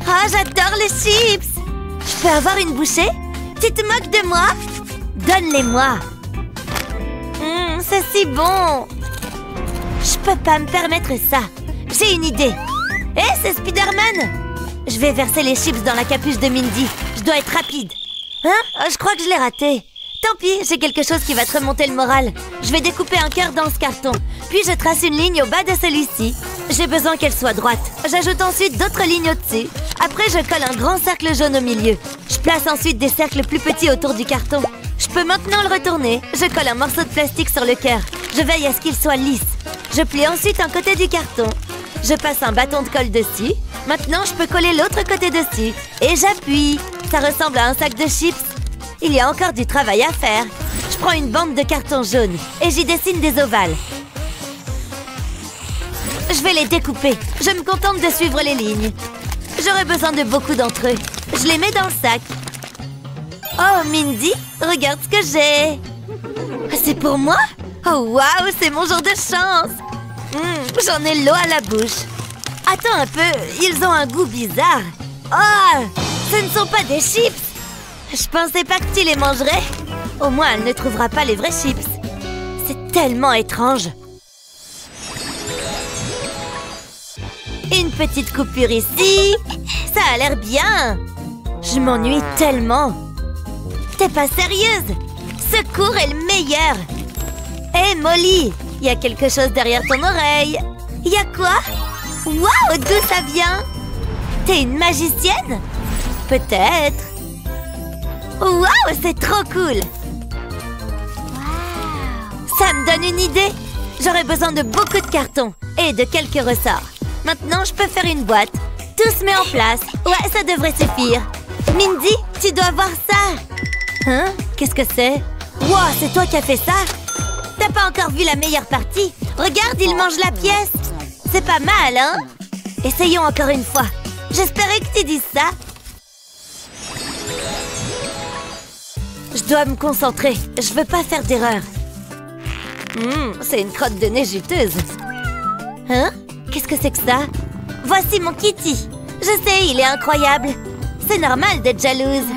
Oh, j'adore les chips. Je peux avoir une bouchée? Tu te moques de moi? Donne-les-moi. C'est si bon. Je peux pas me permettre ça. J'ai une idée. Hé, c'est Spider-Man. Je vais verser les chips dans la capuche de Mindy. Je dois être rapide. Hein? Je crois que je l'ai raté. Tant pis, j'ai quelque chose qui va te remonter le moral. Je vais découper un cœur dans ce carton. Puis je trace une ligne au bas de celui-ci. J'ai besoin qu'elle soit droite. J'ajoute ensuite d'autres lignes au-dessus. Après, je colle un grand cercle jaune au milieu. Je place ensuite des cercles plus petits autour du carton. Je peux maintenant le retourner. Je colle un morceau de plastique sur le cœur. Je veille à ce qu'il soit lisse. Je plie ensuite un côté du carton. Je passe un bâton de colle dessus. Maintenant, je peux coller l'autre côté dessus. Et j'appuie. Ça ressemble à un sac de chips. Il y a encore du travail à faire. Je prends une bande de carton jaune et j'y dessine des ovales. Je vais les découper. Je me contente de suivre les lignes. J'aurai besoin de beaucoup d'entre eux. Je les mets dans le sac. Oh, Mindy, regarde ce que j'ai. C'est pour moi? Oh, waouh, c'est mon jour de chance. J'en ai l'eau à la bouche. Attends un peu, ils ont un goût bizarre. Oh, ce ne sont pas des chips. Je pensais pas que tu les mangerais. Au moins, elle ne trouvera pas les vrais chips. C'est tellement étrange. Une petite coupure ici. Ça a l'air bien. Je m'ennuie tellement. T'es pas sérieuse? Ce cours est le meilleur. Hé, Molly, il y a quelque chose derrière ton oreille. Il y a quoi? Waouh, d'où ça vient? T'es une magicienne? Peut-être. Waouh, c'est trop cool. Ça me donne une idée. J'aurais besoin de beaucoup de cartons et de quelques ressorts. Maintenant, je peux faire une boîte. Tout se met en place. Ouais, ça devrait suffire. Mindy, tu dois voir ça. Hein? Qu'est-ce que c'est? Wow, c'est toi qui as fait ça? T'as pas encore vu la meilleure partie? Regarde, il mange la pièce. C'est pas mal, hein? Essayons encore une fois. J'espérais que tu dises ça. Je dois me concentrer. Je veux pas faire d'erreur. C'est une crotte de nez juteuse. Hein? Qu'est-ce que c'est que ça? Voici mon Kitty. Je sais, il est incroyable. C'est normal d'être jalouse.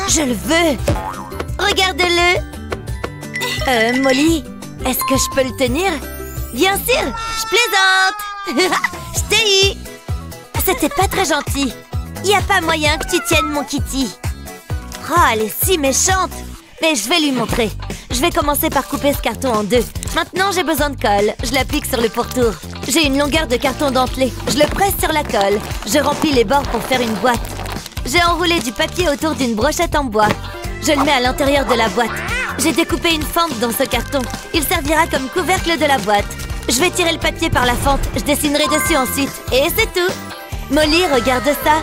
Je le veux. Regarde-le. Molly, est-ce que je peux le tenir? Bien sûr, je plaisante. Je STI! C'était pas très gentil. Y a pas moyen que tu tiennes mon Kitty. Oh, elle est si méchante. Mais je vais lui montrer. Je vais commencer par couper ce carton en deux. Maintenant, j'ai besoin de colle. Je l'applique sur le pourtour. J'ai une longueur de carton dentelé. Je le presse sur la colle. Je remplis les bords pour faire une boîte. J'ai enroulé du papier autour d'une brochette en bois. Je le mets à l'intérieur de la boîte. J'ai découpé une fente dans ce carton. Il servira comme couvercle de la boîte. Je vais tirer le papier par la fente. Je dessinerai dessus ensuite. Et c'est tout. Molly, regarde ça.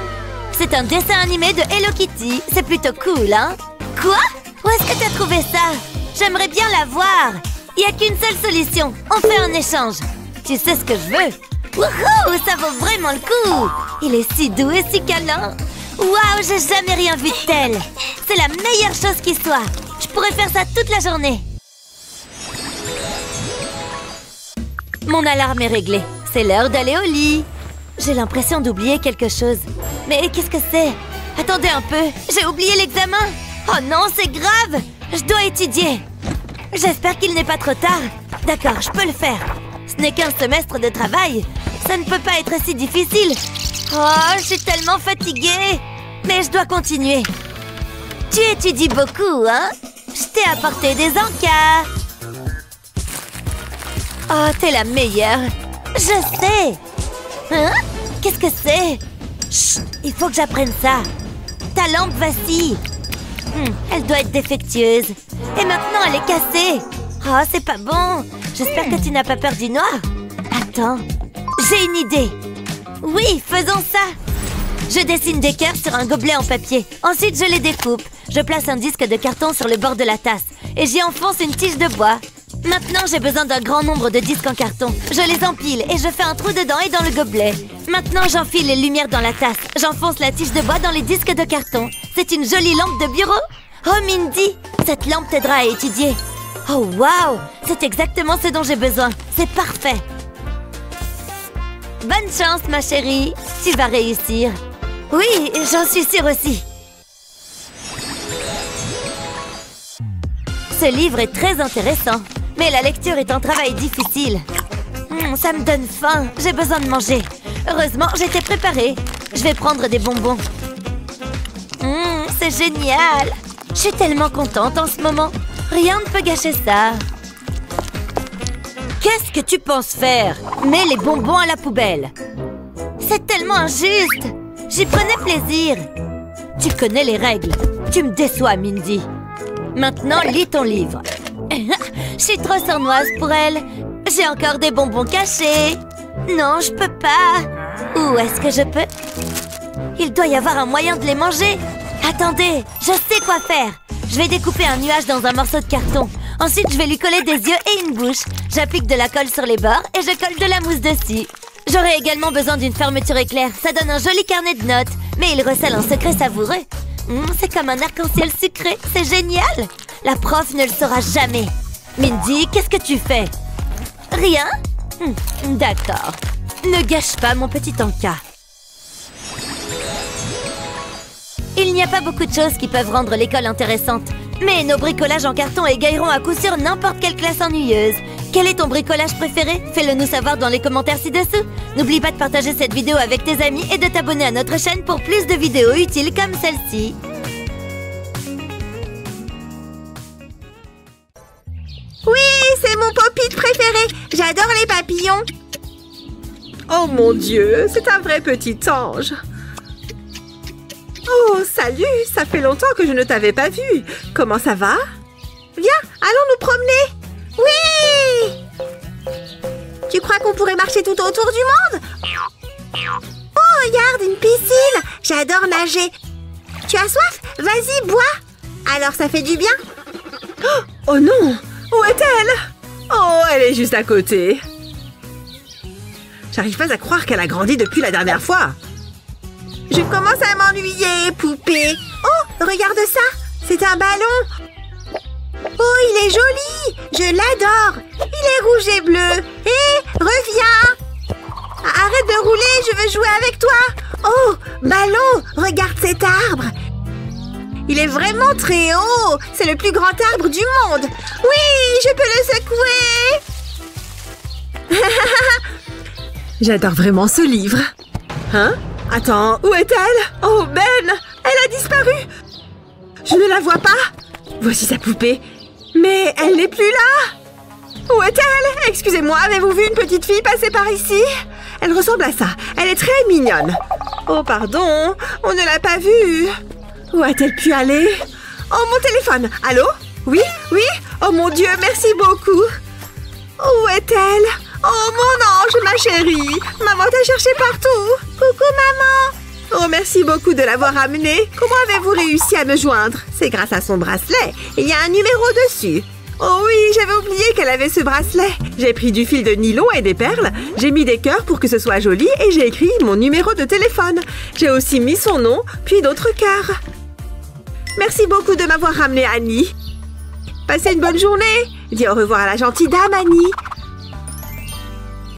C'est un dessin animé de Hello Kitty. C'est plutôt cool, hein? Quoi? Où est-ce que t'as trouvé ça? J'aimerais bien la voir. Il n'y a qu'une seule solution. On fait un échange. Tu sais ce que je veux? Wouhou! Ça vaut vraiment le coup! Il est si doux et si câlin. Waouh! J'ai jamais rien vu de tel. C'est la meilleure chose qui soit. Je pourrais faire ça toute la journée. Mon alarme est réglée. C'est l'heure d'aller au lit. J'ai l'impression d'oublier quelque chose. Mais qu'est-ce que c'est? Attendez un peu. J'ai oublié l'examen. Oh non, c'est grave! Je dois étudier. J'espère qu'il n'est pas trop tard. D'accord, je peux le faire. Ce n'est qu'un semestre de travail. Ça ne peut pas être si difficile. Oh, je suis tellement fatiguée. Mais je dois continuer. Tu étudies beaucoup, hein? Je t'ai apporté des encas. Oh, t'es la meilleure. Je sais. Hein? Qu'est-ce que c'est? Chut, il faut que j'apprenne ça. Ta lampe vacille. Elle doit être défectueuse. Et maintenant, elle est cassée. Oh, c'est pas bon. J'espère que tu n'as pas peur du noir. Attends, j'ai une idée. Oui, faisons ça. Je dessine des cœurs sur un gobelet en papier. Ensuite, je les découpe. Je place un disque de carton sur le bord de la tasse. Et j'y enfonce une tige de bois. Maintenant, j'ai besoin d'un grand nombre de disques en carton. Je les empile et je fais un trou dedans et dans le gobelet. Maintenant, j'enfile les lumières dans la tasse. J'enfonce la tige de bois dans les disques de carton. C'est une jolie lampe de bureau. Oh, Mindy, cette lampe t'aidera à étudier. Oh, waouh, c'est exactement ce dont j'ai besoin. C'est parfait. Bonne chance, ma chérie. Tu vas réussir. Oui, j'en suis sûre aussi. Ce livre est très intéressant. Mais la lecture est un travail difficile. Ça me donne faim. J'ai besoin de manger. Heureusement, j'étais préparée. Je vais prendre des bonbons. C'est génial. Je suis tellement contente en ce moment. Rien ne peut gâcher ça. Qu'est-ce que tu penses faire? Mets les bonbons à la poubelle. C'est tellement injuste. J'y prenais plaisir. Tu connais les règles. Tu me déçois, Mindy. Maintenant, lis ton livre. Je suis trop sournoise pour elle. J'ai encore des bonbons cachés. Non, je peux pas. Où est-ce que je peux? Il doit y avoir un moyen de les manger. Attendez, je sais quoi faire. Je vais découper un nuage dans un morceau de carton. Ensuite, je vais lui coller des yeux et une bouche. J'applique de la colle sur les bords et je colle de la mousse dessus. J'aurai également besoin d'une fermeture éclair. Ça donne un joli carnet de notes. Mais il recèle un secret savoureux. C'est comme un arc-en-ciel sucré. C'est génial. La prof ne le saura jamais. Mindy, qu'est-ce que tu fais? Rien? D'accord. Ne gâche pas mon petit encas. Il n'y a pas beaucoup de choses qui peuvent rendre l'école intéressante. Mais nos bricolages en carton égailleront à coup sûr n'importe quelle classe ennuyeuse. Quel est ton bricolage préféré? Fais-le nous savoir dans les commentaires ci-dessous. N'oublie pas de partager cette vidéo avec tes amis et de t'abonner à notre chaîne pour plus de vidéos utiles comme celle-ci. Oui, c'est mon pop-it préféré. J'adore les papillons. Oh mon Dieu, c'est un vrai petit ange. Oh, salut, ça fait longtemps que je ne t'avais pas vu. Comment ça va? Viens, allons nous promener. Oui! Tu crois qu'on pourrait marcher tout autour du monde? Oh, regarde, une piscine. J'adore nager. Tu as soif? Vas-y, bois. Alors, ça fait du bien? Oh non! Où est-elle? Oh, elle est juste à côté. J'arrive pas à croire qu'elle a grandi depuis la dernière fois. Je commence à m'ennuyer, poupée. Oh, regarde ça. C'est un ballon. Oh, il est joli. Je l'adore. Il est rouge et bleu. Hé, reviens. Arrête de rouler, je veux jouer avec toi. Oh, ballon, regarde cet arbre. Il est vraiment très haut. C'est le plus grand arbre du monde. Oui, je peux le secouer. J'adore vraiment ce livre. Hein? Attends, où est-elle? Oh, Ben! Elle a disparu! Je ne la vois pas. Voici sa poupée. Mais elle n'est plus là. Où est-elle? Excusez-moi, avez-vous vu une petite fille passer par ici? Elle ressemble à ça. Elle est très mignonne. Oh, pardon. On ne l'a pas vue. Où a-t-elle pu aller? Oh, mon téléphone. Allô? Oui? Oui? Oh, mon Dieu, merci beaucoup. Où est-elle? Oh, mon ange, ma chérie. Maman t'a cherché partout. Coucou, maman. Oh, merci beaucoup de l'avoir amenée. Comment avez-vous réussi à me joindre? C'est grâce à son bracelet. Il y a un numéro dessus. Oh oui, j'avais oublié qu'elle avait ce bracelet. J'ai pris du fil de nylon et des perles. J'ai mis des cœurs pour que ce soit joli et j'ai écrit mon numéro de téléphone. J'ai aussi mis son nom, puis d'autres cœurs. Merci beaucoup de m'avoir ramené, Annie. Passez une bonne journée. Dis au revoir à la gentille dame, Annie.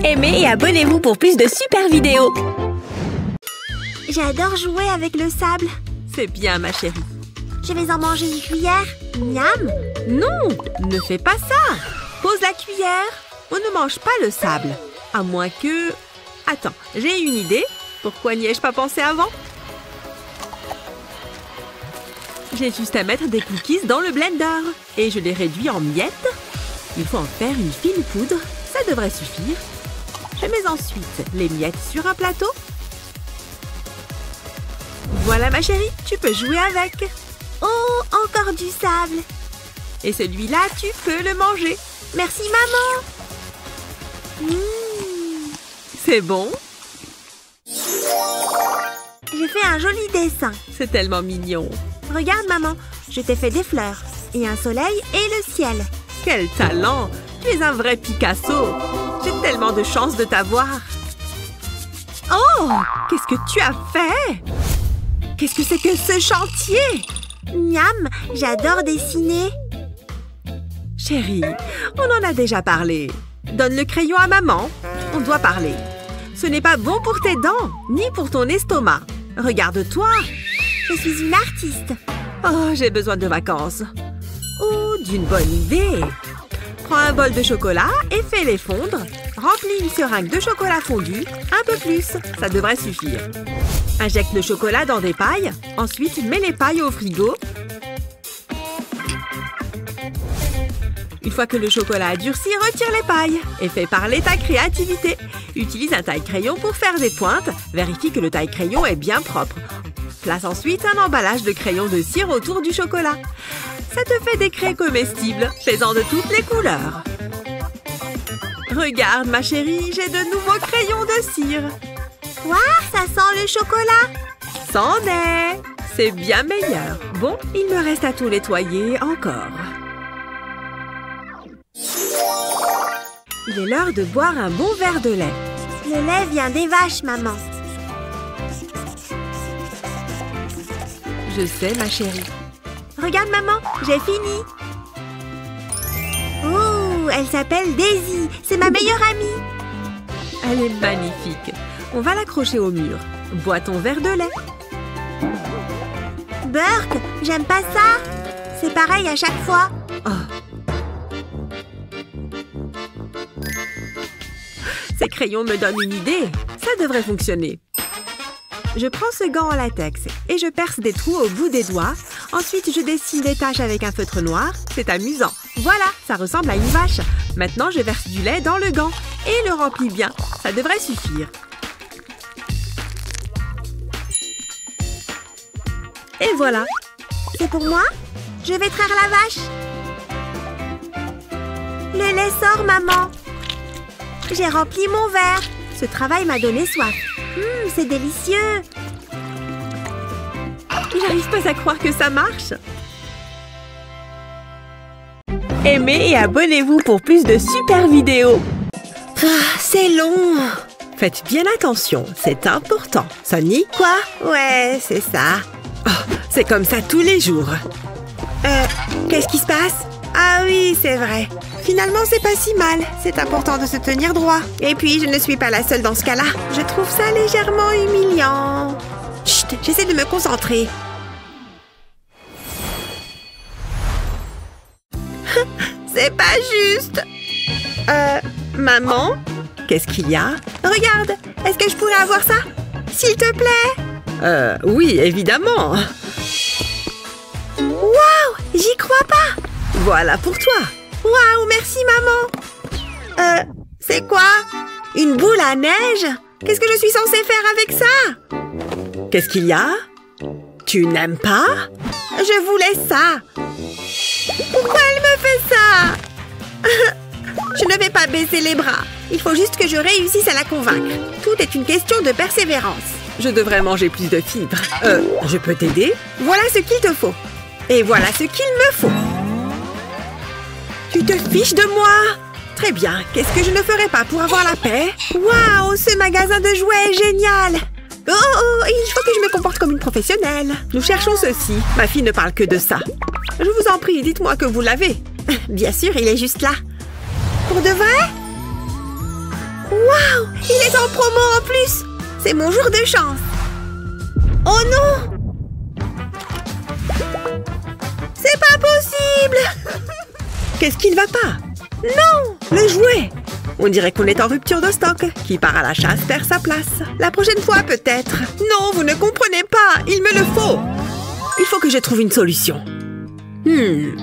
Aimez et abonnez-vous pour plus de super vidéos. J'adore jouer avec le sable. C'est bien, ma chérie. Je vais en manger une cuillère. Miam. Non, ne fais pas ça. Pose la cuillère. On ne mange pas le sable. À moins que... Attends, j'ai une idée. Pourquoi n'y ai-je pas pensé avant? J'ai juste à mettre des cookies dans le blender. Et je les réduis en miettes. Il faut en faire une fine poudre. Ça devrait suffire. Je mets ensuite les miettes sur un plateau. Voilà, ma chérie, tu peux jouer avec. Oh, encore du sable. Et celui-là, tu peux le manger. Merci, maman. C'est bon? J'ai fait un joli dessin. C'est tellement mignon. Regarde, maman, je t'ai fait des fleurs, et un soleil et le ciel. Quel talent! Tu es un vrai Picasso. J'ai tellement de chance de t'avoir. Oh! Qu'est-ce que tu as fait? Qu'est-ce que c'est que ce chantier? Miam, j'adore dessiner. Chérie, on en a déjà parlé. Donne le crayon à maman. On doit parler. Ce n'est pas bon pour tes dents, ni pour ton estomac. Regarde-toi. Je suis une artiste. Oh, j'ai besoin de vacances. Oh, d'une bonne idée. Prends un bol de chocolat et fais-les fondre. Remplis une seringue de chocolat fondu. Un peu plus, ça devrait suffire. Injecte le chocolat dans des pailles. Ensuite, mets les pailles au frigo. Une fois que le chocolat a durci, retire les pailles et fais parler ta créativité. Utilise un taille-crayon pour faire des pointes. Vérifie que le taille-crayon est bien propre. Place ensuite un emballage de crayons de cire autour du chocolat. Ça te fait des craies comestibles, faisant de toutes les couleurs. Regarde, ma chérie, j'ai de nouveaux crayons de cire. Waouh, ça sent le chocolat. C'en est. C'est bien meilleur. Bon, il me reste à tout nettoyer encore. Il est l'heure de boire un bon verre de lait. Le lait vient des vaches, maman. Je sais, ma chérie. Regarde, maman, j'ai fini. Oh, elle s'appelle Daisy. C'est ma meilleure amie. Elle est magnifique. On va l'accrocher au mur. Bois ton verre de lait. Burke, j'aime pas ça. C'est pareil à chaque fois. Oh. Ces crayons me donnent une idée. Ça devrait fonctionner. Je prends ce gant en latex et je perce des trous au bout des doigts. Ensuite, je dessine des taches avec un feutre noir. C'est amusant. Voilà, ça ressemble à une vache. Maintenant, je verse du lait dans le gant et le remplis bien. Ça devrait suffire. Et voilà. C'est pour moi? Je vais traire la vache. Le lait sort, maman. J'ai rempli mon verre. Ce travail m'a donné soif. C'est délicieux. J'arrive pas à croire que ça marche. Aimez et abonnez-vous pour plus de super vidéos. Ah, c'est long. Faites bien attention, c'est important. Sonny? Quoi? Ouais, c'est ça. Oh, c'est comme ça tous les jours. Qu'est-ce qui se passe? Ah oui, c'est vrai. Finalement, c'est pas si mal. C'est important de se tenir droit. Et puis, je ne suis pas la seule dans ce cas-là. Je trouve ça légèrement humiliant. Chut, j'essaie de me concentrer. C'est pas juste. Maman? Qu'est-ce qu'il y a? Regarde, est-ce que je pourrais avoir ça? S'il te plaît? Oui, évidemment. Waouh, j'y crois pas. Voilà pour toi. Waouh, merci maman. C'est quoi? Une boule à neige? Qu'est-ce que je suis censée faire avec ça? Qu'est-ce qu'il y a? Tu n'aimes pas? Je voulais ça. Pourquoi elle me fait ça? Je ne vais pas baisser les bras. Il faut juste que je réussisse à la convaincre. Tout est une question de persévérance. Je devrais manger plus de fibres. Je peux t'aider? Voilà ce qu'il te faut. Et voilà ce qu'il me faut. Tu te fiches de moi? Très bien. Qu'est-ce que je ne ferais pas pour avoir la paix? Waouh, ce magasin de jouets est génial! Oh, il faut que je me comporte comme une professionnelle. Nous cherchons ceci. Ma fille ne parle que de ça. Je vous en prie, dites-moi que vous l'avez. Bien sûr, il est juste là. Pour de vrai? Waouh, il est en promo en plus. C'est mon jour de chance. Oh non! C'est pas possible! Qu'est-ce qui ne va pas? Non! Le jouet! On dirait qu'on est en rupture de stock. Qui part à la chasse perd sa place. La prochaine fois, peut-être. Non, vous ne comprenez pas. Il me le faut. Il faut que je trouve une solution.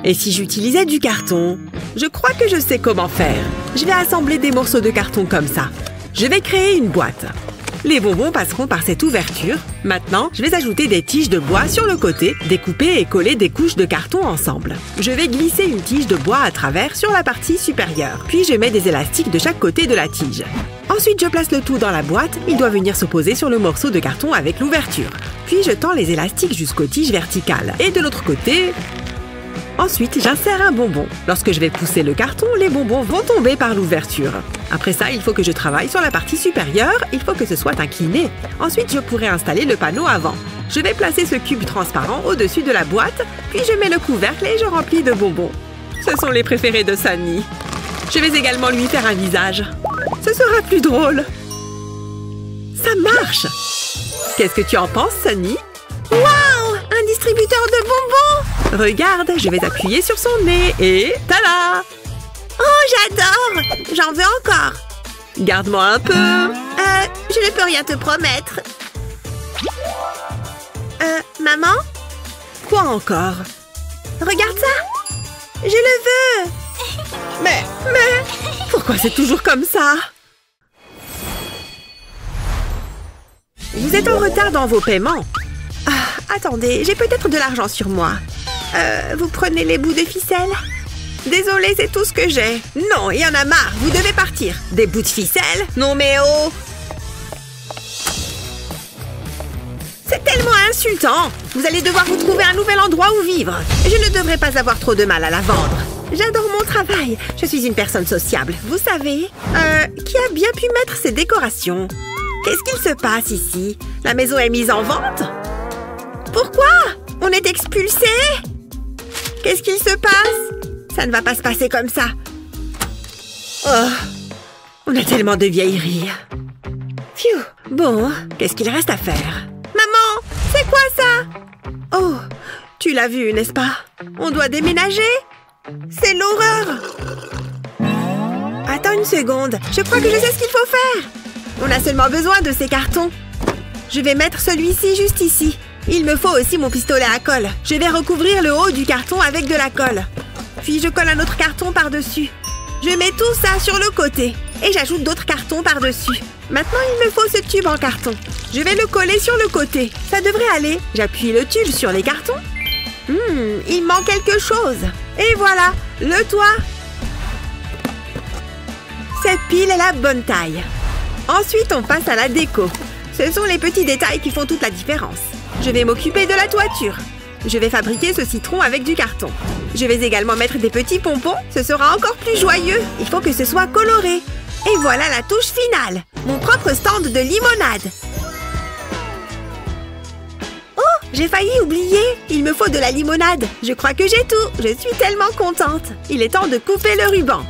Et si j'utilisais du carton? Je crois que je sais comment faire. Je vais assembler des morceaux de carton comme ça. Je vais créer une boîte. Les bonbons passeront par cette ouverture. Maintenant, je vais ajouter des tiges de bois sur le côté, découper et coller des couches de carton ensemble. Je vais glisser une tige de bois à travers sur la partie supérieure. Puis je mets des élastiques de chaque côté de la tige. Ensuite, je place le tout dans la boîte. Il doit venir se poser sur le morceau de carton avec l'ouverture. Puis je tends les élastiques jusqu'aux tiges verticales. Et de l'autre côté... Ensuite, j'insère un bonbon. Lorsque je vais pousser le carton, les bonbons vont tomber par l'ouverture. Après ça, il faut que je travaille sur la partie supérieure. Il faut que ce soit incliné. Ensuite, je pourrai installer le panneau avant. Je vais placer ce cube transparent au-dessus de la boîte, puis je mets le couvercle et je remplis de bonbons. Ce sont les préférés de Sunny. Je vais également lui faire un visage. Ce sera plus drôle. Ça marche! Qu'est-ce que tu en penses, Sunny? Waouh! Un distributeur de bonbons! Regarde, je vais appuyer sur son nez et... tada! Oh, j'adore! J'en veux encore! Garde-moi un peu! Je ne peux rien te promettre. Maman? Quoi encore? Regarde ça! Je le veux! Mais... Pourquoi c'est toujours comme ça? Vous êtes en retard dans vos paiements. Attendez, j'ai peut-être de l'argent sur moi. Vous prenez les bouts de ficelle? Désolée, c'est tout ce que j'ai. Non, il y en a marre, vous devez partir. Des bouts de ficelle? Non mais oh! C'est tellement insultant! Vous allez devoir vous trouver un nouvel endroit où vivre. Je ne devrais pas avoir trop de mal à la vendre. J'adore mon travail. Je suis une personne sociable, vous savez. Qui a bien pu mettre ces décorations? Qu'est-ce qu'il se passe ici? La maison est mise en vente? Pourquoi? On est expulsés? Qu'est-ce qu'il se passe? Ça ne va pas se passer comme ça. Oh, on a tellement de vieilleries. Phew. Bon, qu'est-ce qu'il reste à faire? Maman, c'est quoi ça? Oh, tu l'as vu, n'est-ce pas? On doit déménager? C'est l'horreur! Attends une seconde, je crois que je sais ce qu'il faut faire. On a seulement besoin de ces cartons. Je vais mettre celui-ci juste ici. Il me faut aussi mon pistolet à colle. Je vais recouvrir le haut du carton avec de la colle. Puis je colle un autre carton par-dessus. Je mets tout ça sur le côté. Et j'ajoute d'autres cartons par-dessus. Maintenant, il me faut ce tube en carton. Je vais le coller sur le côté. Ça devrait aller. J'appuie le tube sur les cartons. Il manque quelque chose. Et voilà, le toit. Cette pile est la bonne taille. Ensuite, on passe à la déco. Ce sont les petits détails qui font toute la différence. Je vais m'occuper de la toiture. Je vais fabriquer ce citron avec du carton. Je vais également mettre des petits pompons. Ce sera encore plus joyeux. Il faut que ce soit coloré. Et voilà la touche finale. Mon propre stand de limonade. Oh, j'ai failli oublier. Il me faut de la limonade. Je crois que j'ai tout. Je suis tellement contente. Il est temps de couper le ruban.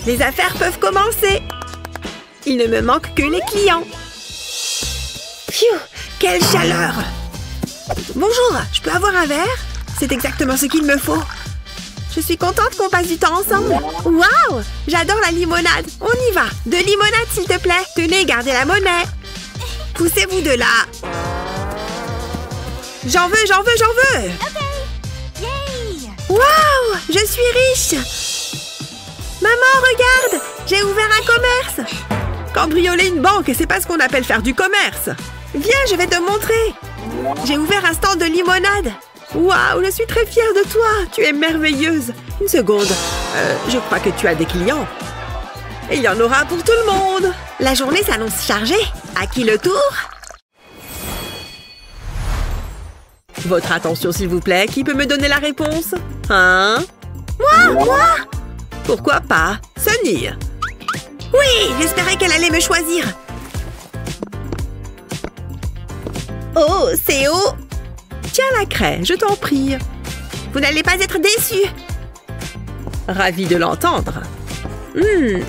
Les affaires peuvent commencer. Il ne me manque que les clients. Phew, quelle chaleur! Bonjour, je peux avoir un verre? C'est exactement ce qu'il me faut. Je suis contente qu'on passe du temps ensemble. Waouh! J'adore la limonade. On y va. De limonade, s'il te plaît. Tenez, gardez la monnaie. Poussez-vous de là. J'en veux, j'en veux, j'en veux. Yay! Waouh! Je suis riche. Maman, regarde! J'ai ouvert un commerce. Cambrioler une banque, c'est pas ce qu'on appelle faire du commerce. Viens, je vais te montrer. J'ai ouvert un stand de limonade. Waouh, je suis très fière de toi. Tu es merveilleuse. Une seconde. Je crois que tu as des clients. Et il y en aura pour tout le monde. La journée s'annonce chargée. À qui le tour? Votre attention, s'il vous plaît. Qui peut me donner la réponse? Hein? Moi? Pourquoi pas? Sunny. Oui, j'espérais qu'elle allait me choisir. Oh, c'est haut. Tiens la craie, je t'en prie. Vous n'allez pas être déçus. Ravie de l'entendre.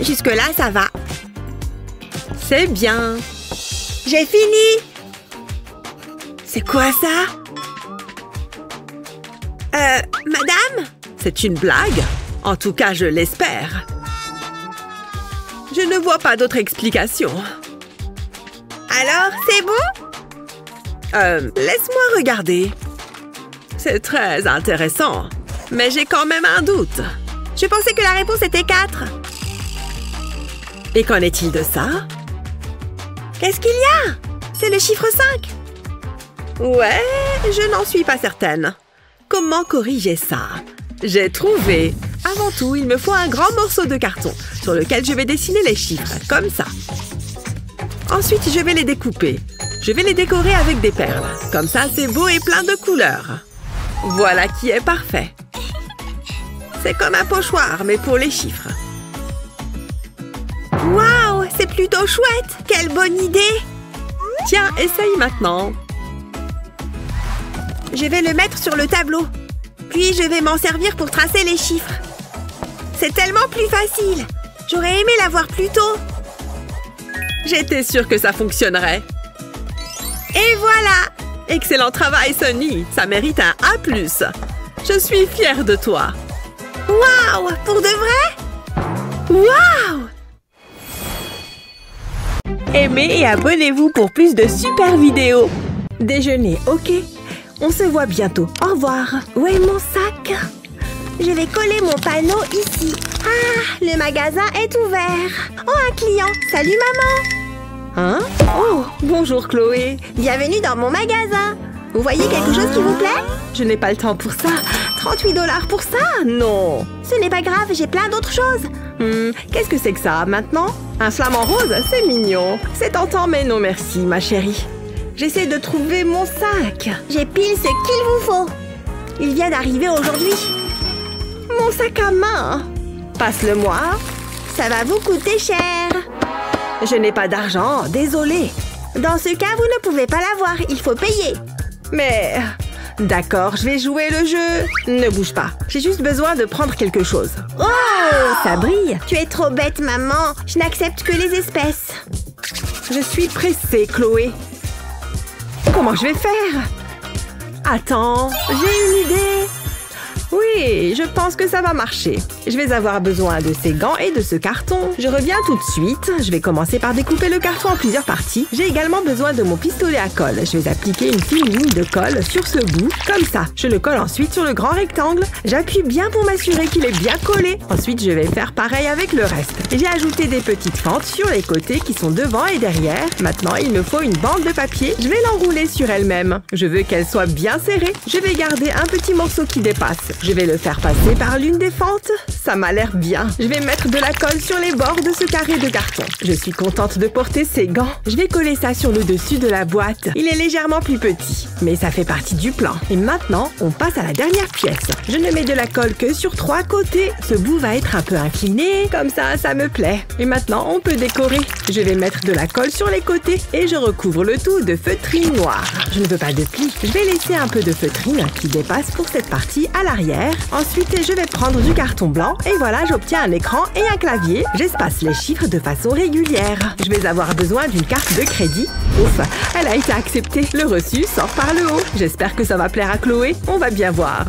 Jusque-là, ça va. C'est bien. J'ai fini. C'est quoi ça? Madame? C'est une blague? En tout cas, je l'espère. Je ne vois pas d'autre explication. Alors, c'est bon? Laisse-moi regarder. C'est très intéressant. Mais j'ai quand même un doute. Je pensais que la réponse était 4. Et qu'en est-il de ça? Qu'est-ce qu'il y a? C'est le chiffre 5. Ouais, je n'en suis pas certaine. Comment corriger ça? J'ai trouvé. Avant tout, il me faut un grand morceau de carton sur lequel je vais dessiner les chiffres, comme ça. Ensuite, je vais les découper. Je vais les décorer avec des perles. Comme ça, c'est beau et plein de couleurs. Voilà qui est parfait. C'est comme un pochoir, mais pour les chiffres. Waouh, c'est plutôt chouette! Quelle bonne idée! Tiens, essaye maintenant. Je vais le mettre sur le tableau. Puis, je vais m'en servir pour tracer les chiffres. C'est tellement plus facile. J'aurais aimé l'avoir plus tôt. J'étais sûre que ça fonctionnerait. Et voilà! Excellent travail, Sunny. Ça mérite un A+. Je suis fière de toi. Waouh! Pour de vrai? Waouh! Aimez et abonnez-vous pour plus de super vidéos. Déjeuner, ok. On se voit bientôt. Au revoir. Où est mon sac? Je vais coller mon panneau ici. Ah, le magasin est ouvert. Oh, un client. Salut, maman. Hein? Oh, bonjour, Chloé. Bienvenue dans mon magasin. Vous voyez quelque chose qui vous plaît? Je n'ai pas le temps pour ça. 38 $ pour ça? Non. Ce n'est pas grave, j'ai plein d'autres choses. Qu'est-ce que c'est que ça, maintenant? Un flamant rose? C'est mignon. C'est tentant, mais non merci, ma chérie. J'essaie de trouver mon sac. J'ai pile ce qu'il vous faut. Il vient d'arriver aujourd'hui. Mon sac à main. Passe-le-moi. Ça va vous coûter cher. Je n'ai pas d'argent, désolée. Dans ce cas, vous ne pouvez pas l'avoir. Il faut payer. Mais... D'accord, je vais jouer le jeu. Ne bouge pas. J'ai juste besoin de prendre quelque chose. Oh, ça brille. Tu es trop bête, maman. Je n'accepte que les espèces. Je suis pressée, Chloé. Comment je vais faire? Attends, j'ai une idée. Oui, je pense que ça va marcher. Je vais avoir besoin de ces gants et de ce carton. Je reviens tout de suite. Je vais commencer par découper le carton en plusieurs parties. J'ai également besoin de mon pistolet à colle. Je vais appliquer une fine ligne de colle sur ce bout, comme ça. Je le colle ensuite sur le grand rectangle. J'appuie bien pour m'assurer qu'il est bien collé. Ensuite, je vais faire pareil avec le reste. J'ai ajouté des petites fentes sur les côtés qui sont devant et derrière. Maintenant, il me faut une bande de papier. Je vais l'enrouler sur elle-même. Je veux qu'elle soit bien serrée. Je vais garder un petit morceau qui dépasse. Je vais le faire passer par l'une des fentes. Ça m'a l'air bien. Je vais mettre de la colle sur les bords de ce carré de carton. Je suis contente de porter ces gants. Je vais coller ça sur le dessus de la boîte. Il est légèrement plus petit, mais ça fait partie du plan. Et maintenant, on passe à la dernière pièce. Je ne mets de la colle que sur 3 côtés. Ce bout va être un peu incliné. Comme ça, ça me plaît. Et maintenant, on peut décorer. Je vais mettre de la colle sur les côtés et je recouvre le tout de feutrine noire. Je ne veux pas de plis. Je vais laisser un peu de feutrine qui dépasse pour cette partie à l'arrière. Ensuite, je vais prendre du carton blanc et voilà, j'obtiens un écran et un clavier. J'espace les chiffres de façon régulière. Je vais avoir besoin d'une carte de crédit. Ouf, elle a été acceptée. Le reçu sort par le haut. J'espère que ça va plaire à Chloé. On va bien voir.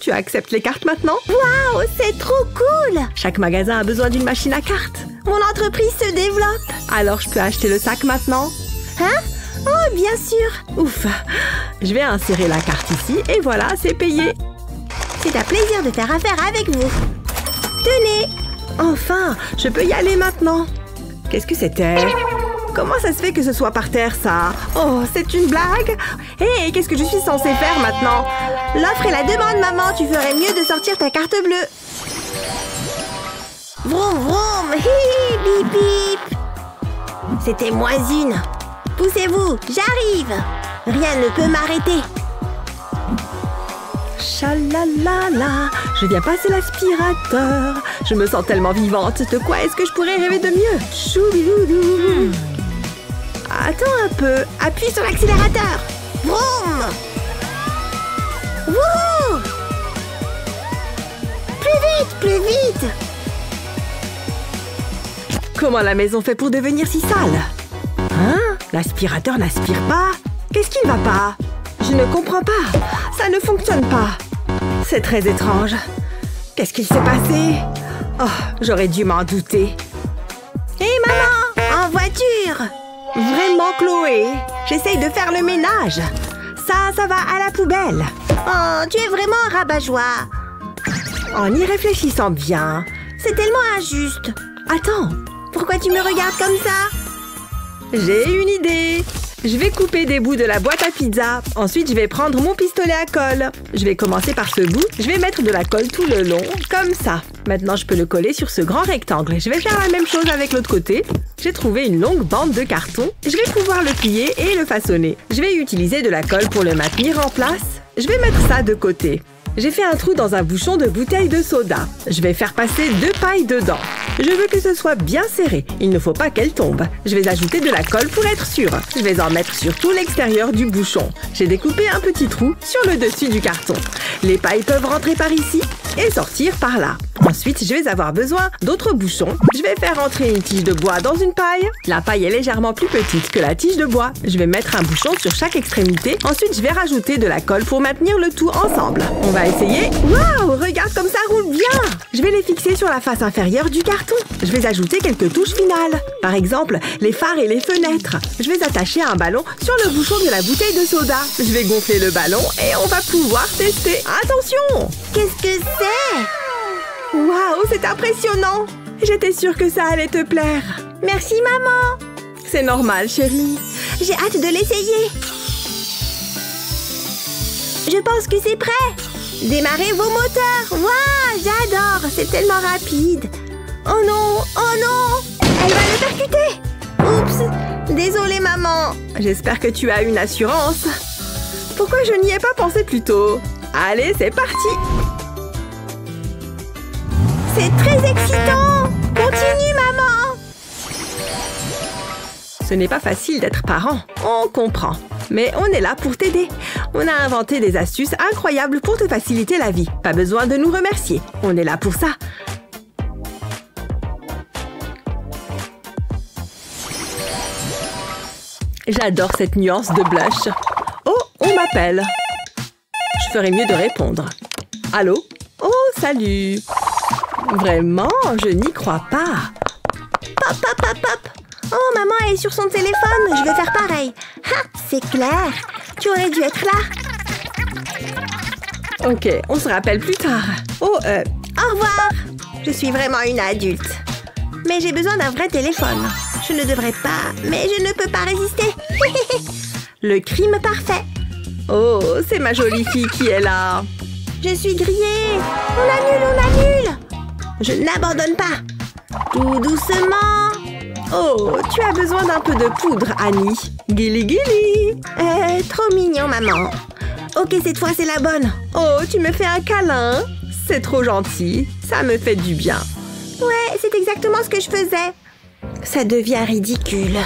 tu acceptes les cartes maintenant? Waouh, c'est trop cool! Chaque magasin a besoin d'une machine à cartes. Mon entreprise se développe. Alors je peux acheter le sac maintenant? Hein? Oh, bien sûr. Ouf! Je vais insérer la carte ici et voilà, c'est payé. C'est un plaisir de faire affaire avec vous. Tenez! Enfin, je peux y aller maintenant. Qu'est-ce que c'était? Comment ça se fait que ce soit par terre, ça? Oh, c'est une blague? Hé, qu'est-ce que je suis censée faire maintenant? L'offre et la demande, maman. Tu ferais mieux de sortir ta carte bleue. Vroom, vroom. Hi, hi, bip, bip. C'était moins une. Poussez-vous, j'arrive. Rien ne peut m'arrêter. Chalalala, je viens passer l'aspirateur. Je me sens tellement vivante. De quoi est-ce que je pourrais rêver de mieux? Choubidoudou. Attends un peu. Appuie sur l'accélérateur. Vroom. Wouhou. Plus vite. Comment la maison fait pour devenir si sale? Hein? L'aspirateur n'aspire pas? Qu'est-ce qui ne va pas? Je ne comprends pas. Ça ne fonctionne pas. C'est très étrange. Qu'est-ce qu'il s'est passé? Oh, j'aurais dû m'en douter. Hé, maman! En voiture! Vraiment, Chloé? J'essaye de faire le ménage. Ça va à la poubelle. Oh, tu es vraiment un rabat-joie. En y réfléchissant bien. C'est tellement injuste. Attends. Pourquoi tu me regardes comme ça? J'ai une idée. Je vais couper des bouts de la boîte à pizza. Ensuite, je vais prendre mon pistolet à colle. Je vais commencer par ce bout. Je vais mettre de la colle tout le long, comme ça. Maintenant, je peux le coller sur ce grand rectangle. Je vais faire la même chose avec l'autre côté. J'ai trouvé une longue bande de carton. Je vais pouvoir le plier et le façonner. Je vais utiliser de la colle pour le maintenir en place. Je vais mettre ça de côté. J'ai fait un trou dans un bouchon de bouteille de soda. Je vais faire passer 2 pailles dedans. Je veux que ce soit bien serré. Il ne faut pas qu'elle tombe. Je vais ajouter de la colle pour être sûre. Je vais en mettre sur tout l'extérieur du bouchon. J'ai découpé un petit trou sur le dessus du carton. Les pailles peuvent rentrer par ici et sortir par là. Ensuite, je vais avoir besoin d'autres bouchons. Je vais faire entrer une tige de bois dans une paille. La paille est légèrement plus petite que la tige de bois. Je vais mettre un bouchon sur chaque extrémité. Ensuite, je vais rajouter de la colle pour maintenir le tout ensemble. On va essayer. Waouh, regarde comme ça roule bien! Je vais les fixer sur la face inférieure du carton. Je vais ajouter quelques touches finales. Par exemple, les phares et les fenêtres. Je vais attacher un ballon sur le bouchon de la bouteille de soda. Je vais gonfler le ballon et on va pouvoir tester. Attention! Qu'est-ce que c'est? Waouh, c'est impressionnant! J'étais sûre que ça allait te plaire. Merci, maman. C'est normal, chérie. J'ai hâte de l'essayer. Je pense que c'est prêt. Démarrez vos moteurs. Waouh, j'adore. C'est tellement rapide. Oh non, oh non. Elle va le percuter. Oups, désolée, maman. J'espère que tu as une assurance. Pourquoi je n'y ai pas pensé plus tôt? Allez, c'est parti. C'est très excitant. Continue, maman. Ce n'est pas facile d'être parent, on comprend. Mais on est là pour t'aider. On a inventé des astuces incroyables pour te faciliter la vie. Pas besoin de nous remercier. On est là pour ça. J'adore cette nuance de blush. Oh, on m'appelle. Je ferais mieux de répondre. Allô? Oh, salut. Vraiment, je n'y crois pas. Pop, pop, pop, pop. Oh, maman est sur son téléphone. Je vais faire pareil. Ha, c'est clair. Tu aurais dû être là. Ok, on se rappelle plus tard. Oh, Au revoir. Je suis vraiment une adulte. Mais j'ai besoin d'un vrai téléphone. Je ne devrais pas, mais je ne peux pas résister. Le crime parfait. Oh, c'est ma jolie fille qui est là. Je suis grillée. On annule. Je n'abandonne pas. Tout doucement. Oh, tu as besoin d'un peu de poudre, Annie. Gili gili. Trop mignon, maman. Ok, cette fois, c'est la bonne. Oh, tu me fais un câlin. C'est trop gentil. Ça me fait du bien. Ouais, c'est exactement ce que je faisais. Ça devient ridicule.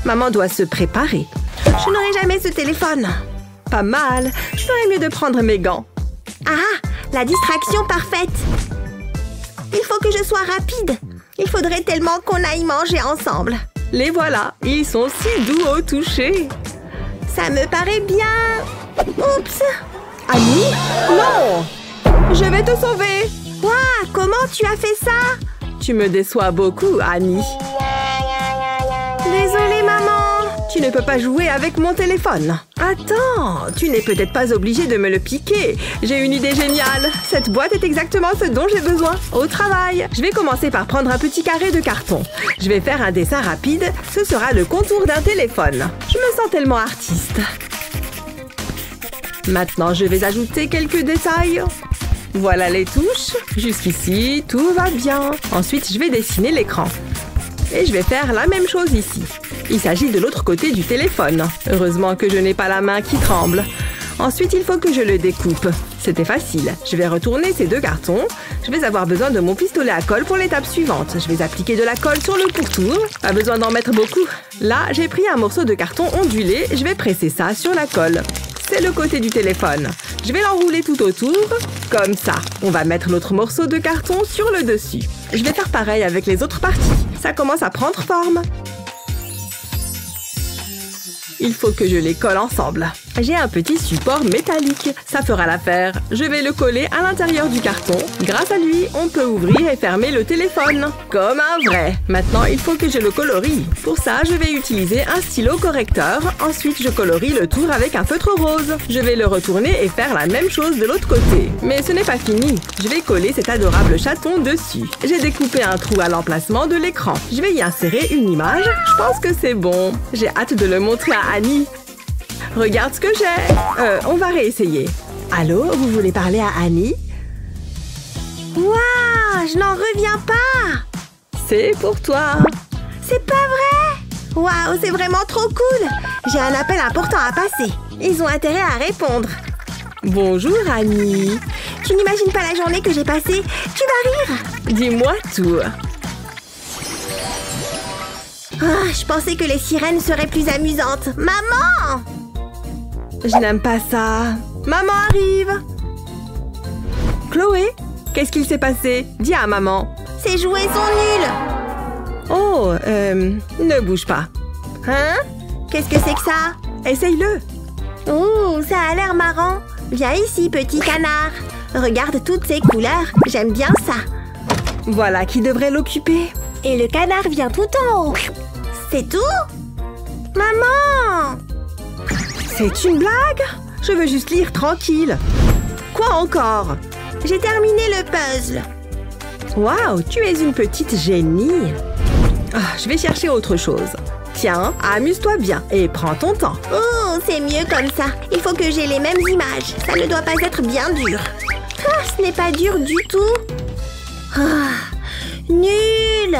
Maman doit se préparer. Je n'aurai jamais ce téléphone. Pas mal. Je ferais mieux de prendre mes gants. Ah, la distraction parfaite. Il faut que je sois rapide. Il faudrait tellement qu'on aille manger ensemble. Les voilà. Ils sont si doux au toucher. Ça me paraît bien. Oups. Annie? Non! Je vais te sauver. Waouh, comment tu as fait ça? Tu me déçois beaucoup, Annie. Désolée, maman. Tu ne peux pas jouer avec mon téléphone. Attends, tu n'es peut-être pas obligée de me le piquer. J'ai une idée géniale. Cette boîte est exactement ce dont j'ai besoin. Au travail. Je vais commencer par prendre un petit carré de carton. Je vais faire un dessin rapide. Ce sera le contour d'un téléphone. Je me sens tellement artiste. Maintenant, je vais ajouter quelques détails. Voilà les touches. Jusqu'ici, tout va bien. Ensuite, je vais dessiner l'écran. Et je vais faire la même chose ici. Il s'agit de l'autre côté du téléphone. Heureusement que je n'ai pas la main qui tremble. Ensuite, il faut que je le découpe. C'était facile. Je vais retourner ces deux cartons. Je vais avoir besoin de mon pistolet à colle pour l'étape suivante. Je vais appliquer de la colle sur le pourtour. Pas besoin d'en mettre beaucoup. Là, j'ai pris un morceau de carton ondulé. Je vais presser ça sur la colle. C'est le côté du téléphone. Je vais l'enrouler tout autour, comme ça. On va mettre l'autre morceau de carton sur le dessus. Je vais faire pareil avec les autres parties. Ça commence à prendre forme. Il faut que je les colle ensemble. J'ai un petit support métallique. Ça fera l'affaire. Je vais le coller à l'intérieur du carton. Grâce à lui, on peut ouvrir et fermer le téléphone. Comme un vrai. Maintenant, il faut que je le colorie. Pour ça, je vais utiliser un stylo correcteur. Ensuite, je colorie le tour avec un feutre rose. Je vais le retourner et faire la même chose de l'autre côté. Mais ce n'est pas fini. Je vais coller cet adorable chaton dessus. J'ai découpé un trou à l'emplacement de l'écran. Je vais y insérer une image. Je pense que c'est bon. J'ai hâte de le montrer à Annie. Regarde ce que j'ai. On va réessayer. Allô, vous voulez parler à Annie? Waouh, je n'en reviens pas. C'est pour toi. C'est pas vrai? Waouh, c'est vraiment trop cool. J'ai un appel important à passer. Ils ont intérêt à répondre. Bonjour, Annie. Tu n'imagines pas la journée que j'ai passée. Tu vas rire. Dis-moi tout. Ah, je pensais que les sirènes seraient plus amusantes. Maman! Je n'aime pas ça. Maman arrive. Chloé, qu'est-ce qu'il s'est passé? Dis à maman. Ces jouets sont nuls. Oh, ne bouge pas. Hein? Qu'est-ce que c'est que ça? Essaye-le. Oh, ça a l'air marrant. Viens ici, petit canard. Regarde toutes ces couleurs. J'aime bien ça. Voilà qui devrait l'occuper. Et le canard vient tout en haut. C'est tout? Maman! C'est une blague? Je veux juste lire tranquille. Quoi encore? J'ai terminé le puzzle. Waouh, tu es une petite génie. Je vais chercher autre chose. Tiens, amuse-toi bien et prends ton temps. Oh, c'est mieux comme ça. Il faut que j'ai les mêmes images. Ça ne doit pas être bien dur. Ce n'est pas dur du tout. Nul.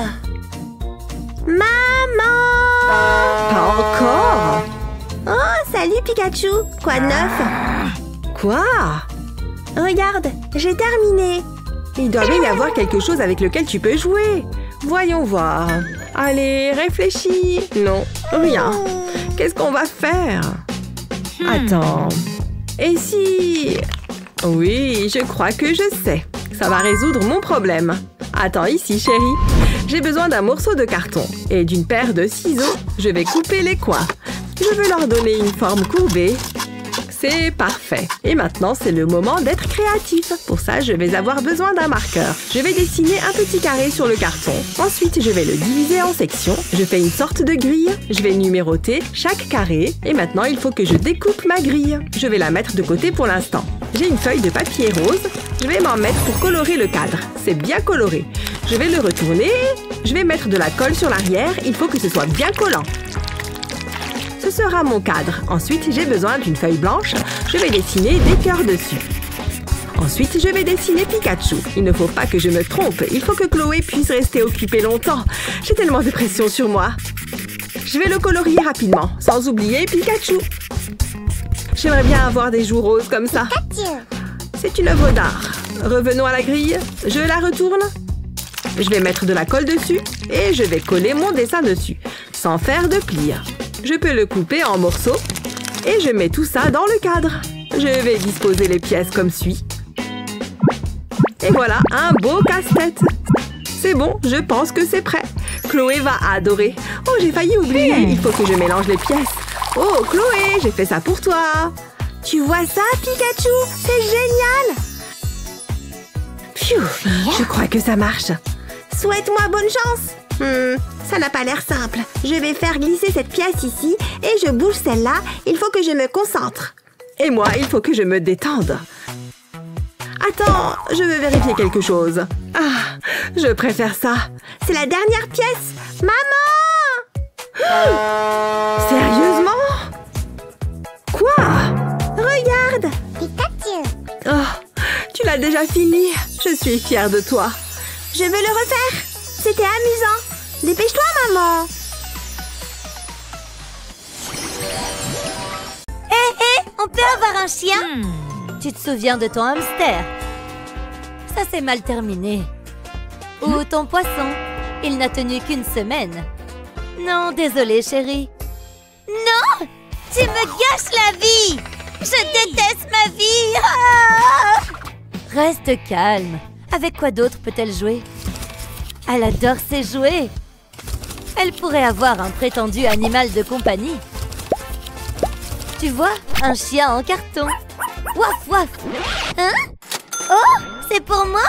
Maman! Pas encore? Oh, salut Pikachu! Quoi de neuf? Quoi? Regarde, j'ai terminé. Il doit bien y avoir quelque chose avec lequel tu peux jouer. Voyons voir. Allez, réfléchis. Non, rien. Qu'est-ce qu'on va faire? Attends. Et si... Oui, je crois que je sais. Ça va résoudre mon problème. Attends ici, chérie. J'ai besoin d'un morceau de carton et d'une paire de ciseaux. Je vais couper les coins. Je veux leur donner une forme courbée. C'est parfait. Et maintenant, c'est le moment d'être créatif. Pour ça, je vais avoir besoin d'un marqueur. Je vais dessiner un petit carré sur le carton. Ensuite, je vais le diviser en sections. Je fais une sorte de grille. Je vais numéroter chaque carré. Et maintenant, il faut que je découpe ma grille. Je vais la mettre de côté pour l'instant. J'ai une feuille de papier rose. Je vais m'en mettre pour colorer le cadre. C'est bien coloré. Je vais le retourner. Je vais mettre de la colle sur l'arrière. Il faut que ce soit bien collant. Ce sera mon cadre. Ensuite, j'ai besoin d'une feuille blanche. Je vais dessiner des cœurs dessus. Ensuite, je vais dessiner Pikachu. Il ne faut pas que je me trompe. Il faut que Chloé puisse rester occupée longtemps. J'ai tellement de pression sur moi. Je vais le colorier rapidement, sans oublier Pikachu. J'aimerais bien avoir des joues roses comme ça. C'est une œuvre d'art. Revenons à la grille. Je la retourne. Je vais mettre de la colle dessus et je vais coller mon dessin dessus, sans faire de plis. Je peux le couper en morceaux et je mets tout ça dans le cadre. Je vais disposer les pièces comme suit. Et voilà, un beau casse-tête. C'est bon, je pense que c'est prêt. Chloé va adorer. Oh, j'ai failli oublier. Il faut que je mélange les pièces. Oh, Chloé, j'ai fait ça pour toi. Tu vois ça, Pikachu? C'est génial! Pfiou, je crois que ça marche. Souhaite-moi bonne chance. Ça n'a pas l'air simple. Je vais faire glisser cette pièce ici et je bouge celle-là. Il faut que je me concentre. Et moi, il faut que je me détende. Attends, je veux vérifier quelque chose. Ah, je préfère ça. C'est la dernière pièce. Maman! Sérieusement? Quoi? Regarde! Oh, tu l'as déjà fini. Je suis fière de toi. Je veux le refaire. C'était amusant. Dépêche-toi, maman. Hé, on peut avoir un chien? Tu te souviens de ton hamster? Ça s'est mal terminé. Ou ton poisson? Il n'a tenu qu'une semaine. Non, désolée, chérie. Non! Tu me gâches la vie! Je déteste ma vie! Ah! Reste calme. Avec quoi d'autre peut-elle jouer? Elle adore ses jouets. Elle pourrait avoir un prétendu animal de compagnie. Tu vois, un chien en carton. Waf, waf. Hein? Oh, c'est pour moi?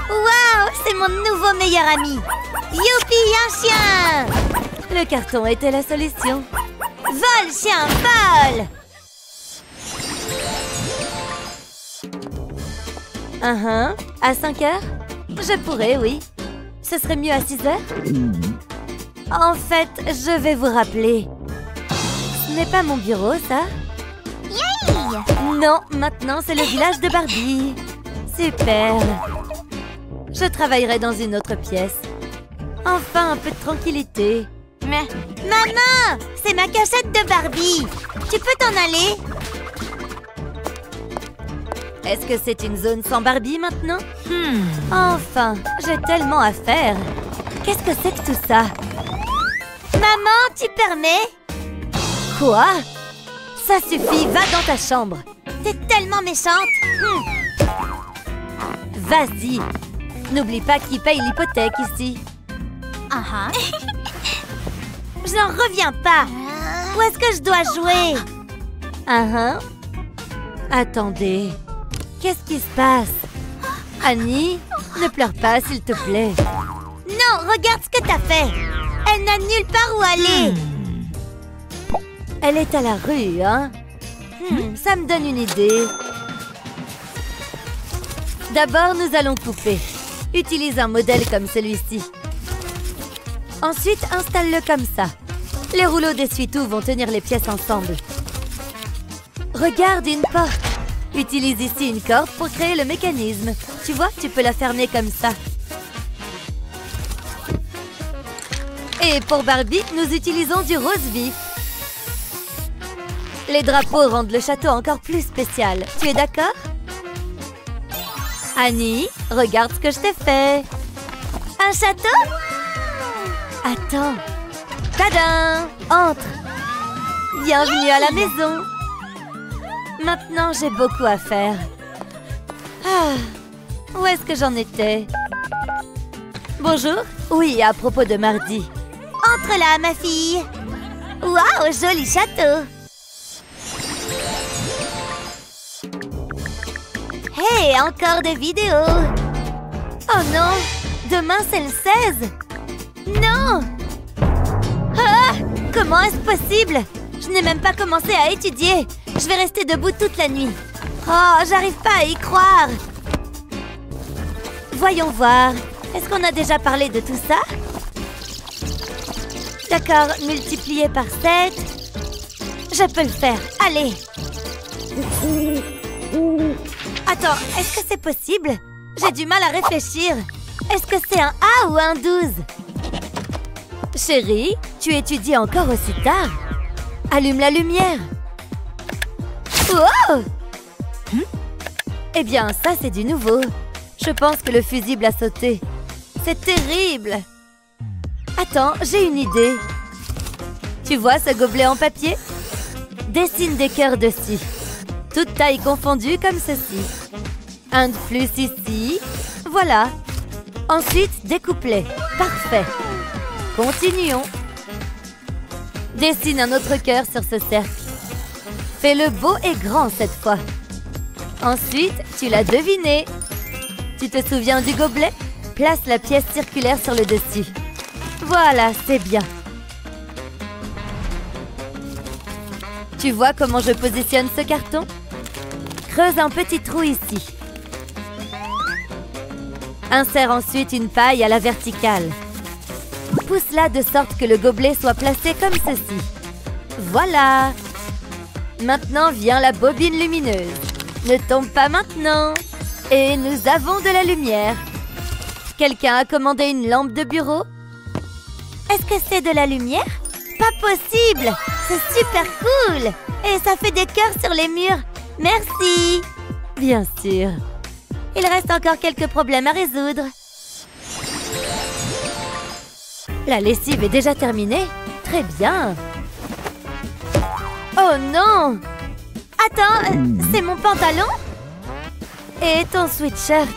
Waouh, c'est mon nouveau meilleur ami. Youpi, un chien! Le carton était la solution. Vole, chien, vole! À 5 heures? Je pourrais, oui. Ce serait mieux à 6 heures? En fait, je vais vous rappeler. Ce n'est pas mon bureau, ça? Non, maintenant c'est le village de Barbie. Super. Je travaillerai dans une autre pièce. Enfin, un peu de tranquillité. Mais... Maman! C'est ma cachette de Barbie. Tu peux t'en aller? Est-ce que c'est une zone sans Barbie maintenant? Enfin, j'ai tellement à faire. Qu'est-ce que c'est que tout ça? Maman, tu permets? Quoi? Ça suffit, va dans ta chambre. T'es tellement méchante. Vas-y. N'oublie pas qui paye l'hypothèque ici. J'en reviens pas. Où est-ce que je dois jouer? Attendez. Qu'est-ce qui se passe? Annie, ne pleure pas, s'il te plaît. Non, regarde ce que t'as fait. Elle n'a nulle part où aller. Elle est à la rue, hein? Ça me donne une idée. D'abord, nous allons couper. Utilise un modèle comme celui-ci. Ensuite, installe-le comme ça. Les rouleaux d'essuie-tout vont tenir les pièces ensemble. Regarde, une porte. Utilise ici une corde pour créer le mécanisme. Tu vois, tu peux la fermer comme ça. Et pour Barbie, nous utilisons du rose vif. Les drapeaux rendent le château encore plus spécial. Tu es d'accord? Annie, regarde ce que je t'ai fait. Un château? Attends. Tadam! Entre. Bienvenue à la maison. Maintenant, j'ai beaucoup à faire. Où est-ce que j'en étais? Bonjour. Oui, à propos de mardi. Entre là, ma fille. Waouh, joli château. Hey, encore des vidéos. Oh non, demain c'est le 16. Non. Comment est-ce possible? Je n'ai même pas commencé à étudier. Je vais rester debout toute la nuit. Oh, j'arrive pas à y croire. Voyons voir. Est-ce qu'on a déjà parlé de tout ça? D'accord, multiplié par 7. Je peux le faire. Allez. Attends, est-ce que c'est possible? J'ai du mal à réfléchir. Est-ce que c'est un A ou un 12? Chérie, tu étudies encore aussi tard. Allume la lumière. Wow! Eh bien, ça, c'est du nouveau. Je pense que le fusible a sauté. C'est terrible. Attends, j'ai une idée. Tu vois ce gobelet en papier? Dessine des cœurs dessus. Toutes tailles confondues comme ceci. Un de plus ici. Voilà. Ensuite, découpe-les. Parfait. Continuons. Dessine un autre cœur sur ce cercle. Fais-le beau et grand cette fois. Ensuite, tu l'as deviné. Tu te souviens du gobelet? Place la pièce circulaire sur le dessus. Voilà, c'est bien. Tu vois comment je positionne ce carton? Creuse un petit trou ici. Insère ensuite une paille à la verticale. Pousse-la de sorte que le gobelet soit placé comme ceci. Voilà. Maintenant vient la bobine lumineuse. Ne tombe pas maintenant. Et nous avons de la lumière. Quelqu'un a commandé une lampe de bureau? Est-ce que c'est de la lumière? Pas possible! C'est super cool! Et ça fait des cœurs sur les murs. Merci! Bien sûr. Il reste encore quelques problèmes à résoudre. La lessive est déjà terminée. Très bien. Oh non! Attends, c'est mon pantalon? Et ton sweatshirt?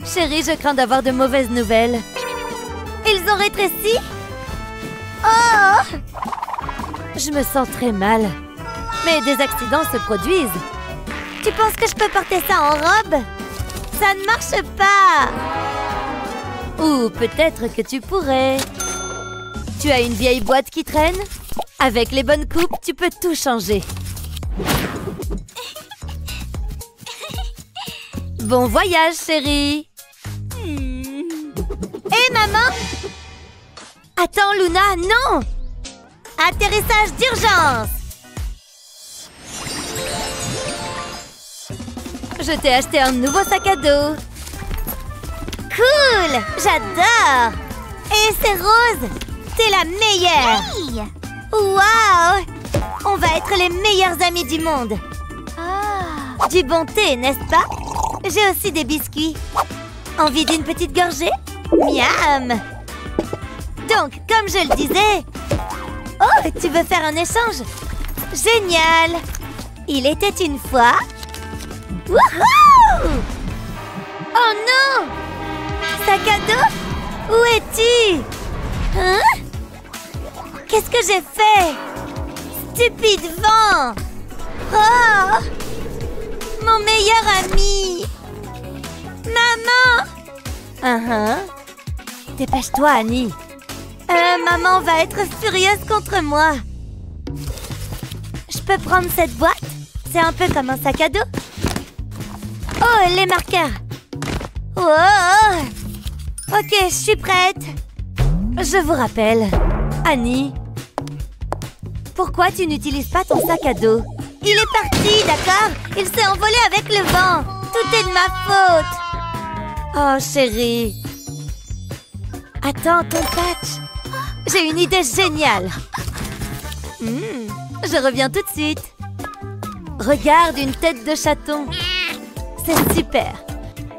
Chérie, je crains d'avoir de mauvaises nouvelles. Ils ont rétréci? Oh! Je me sens très mal. Mais des accidents se produisent. Tu penses que je peux porter ça en robe? Ça ne marche pas! Ou peut-être que tu pourrais. Tu as une vieille boîte qui traîne? Avec les bonnes coupes, tu peux tout changer. Bon voyage, chérie! Hé, maman! Attends, Luna, non! Atterrissage d'urgence! Je t'ai acheté un nouveau sac à dos. Cool! J'adore! Et c'est rose! T'es la meilleure! Hey! Waouh! On va être les meilleurs amis du monde! Ah. Du bon thé, n'est-ce pas? J'ai aussi des biscuits. Envie d'une petite gorgée? Miam! Donc, comme je le disais... Oh, tu veux faire un échange? Génial! Il était une fois... Wouhou! Oh non! Sac à dos? Où es-tu? Hein? Qu'est-ce que j'ai fait? Stupide vent! Oh! Mon meilleur ami! Maman! Dépêche-toi, Annie. Maman va être furieuse contre moi. Je peux prendre cette boîte? C'est un peu comme un sac à dos. Oh, les marqueurs! Oh! Ok, je suis prête. Je vous rappelle, Annie, pourquoi tu n'utilises pas ton sac à dos? Il est parti, d'accord? Il s'est envolé avec le vent. Tout est de ma faute. Oh, chérie. Attends, ton patch. J'ai une idée géniale. Je reviens tout de suite. Regarde, une tête de chaton. C'est super.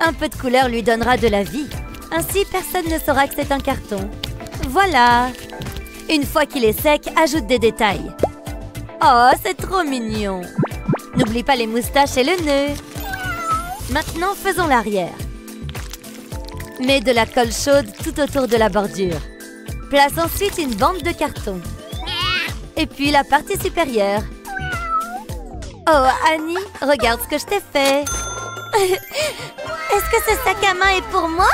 Un peu de couleur lui donnera de la vie. Ainsi, personne ne saura que c'est un carton. Voilà. Une fois qu'il est sec, ajoute des détails. Oh, c'est trop mignon. N'oublie pas les moustaches et le nœud. Maintenant, faisons l'arrière. Mets de la colle chaude tout autour de la bordure. Place ensuite une bande de carton. Et puis la partie supérieure. Oh, Annie, regarde ce que je t'ai fait. Est-ce que ce sac à main est pour moi?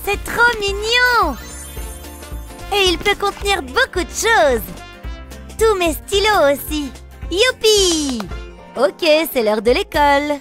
C'est trop mignon! Et il peut contenir beaucoup de choses. Tous mes stylos aussi. Youpi! Ok, c'est l'heure de l'école.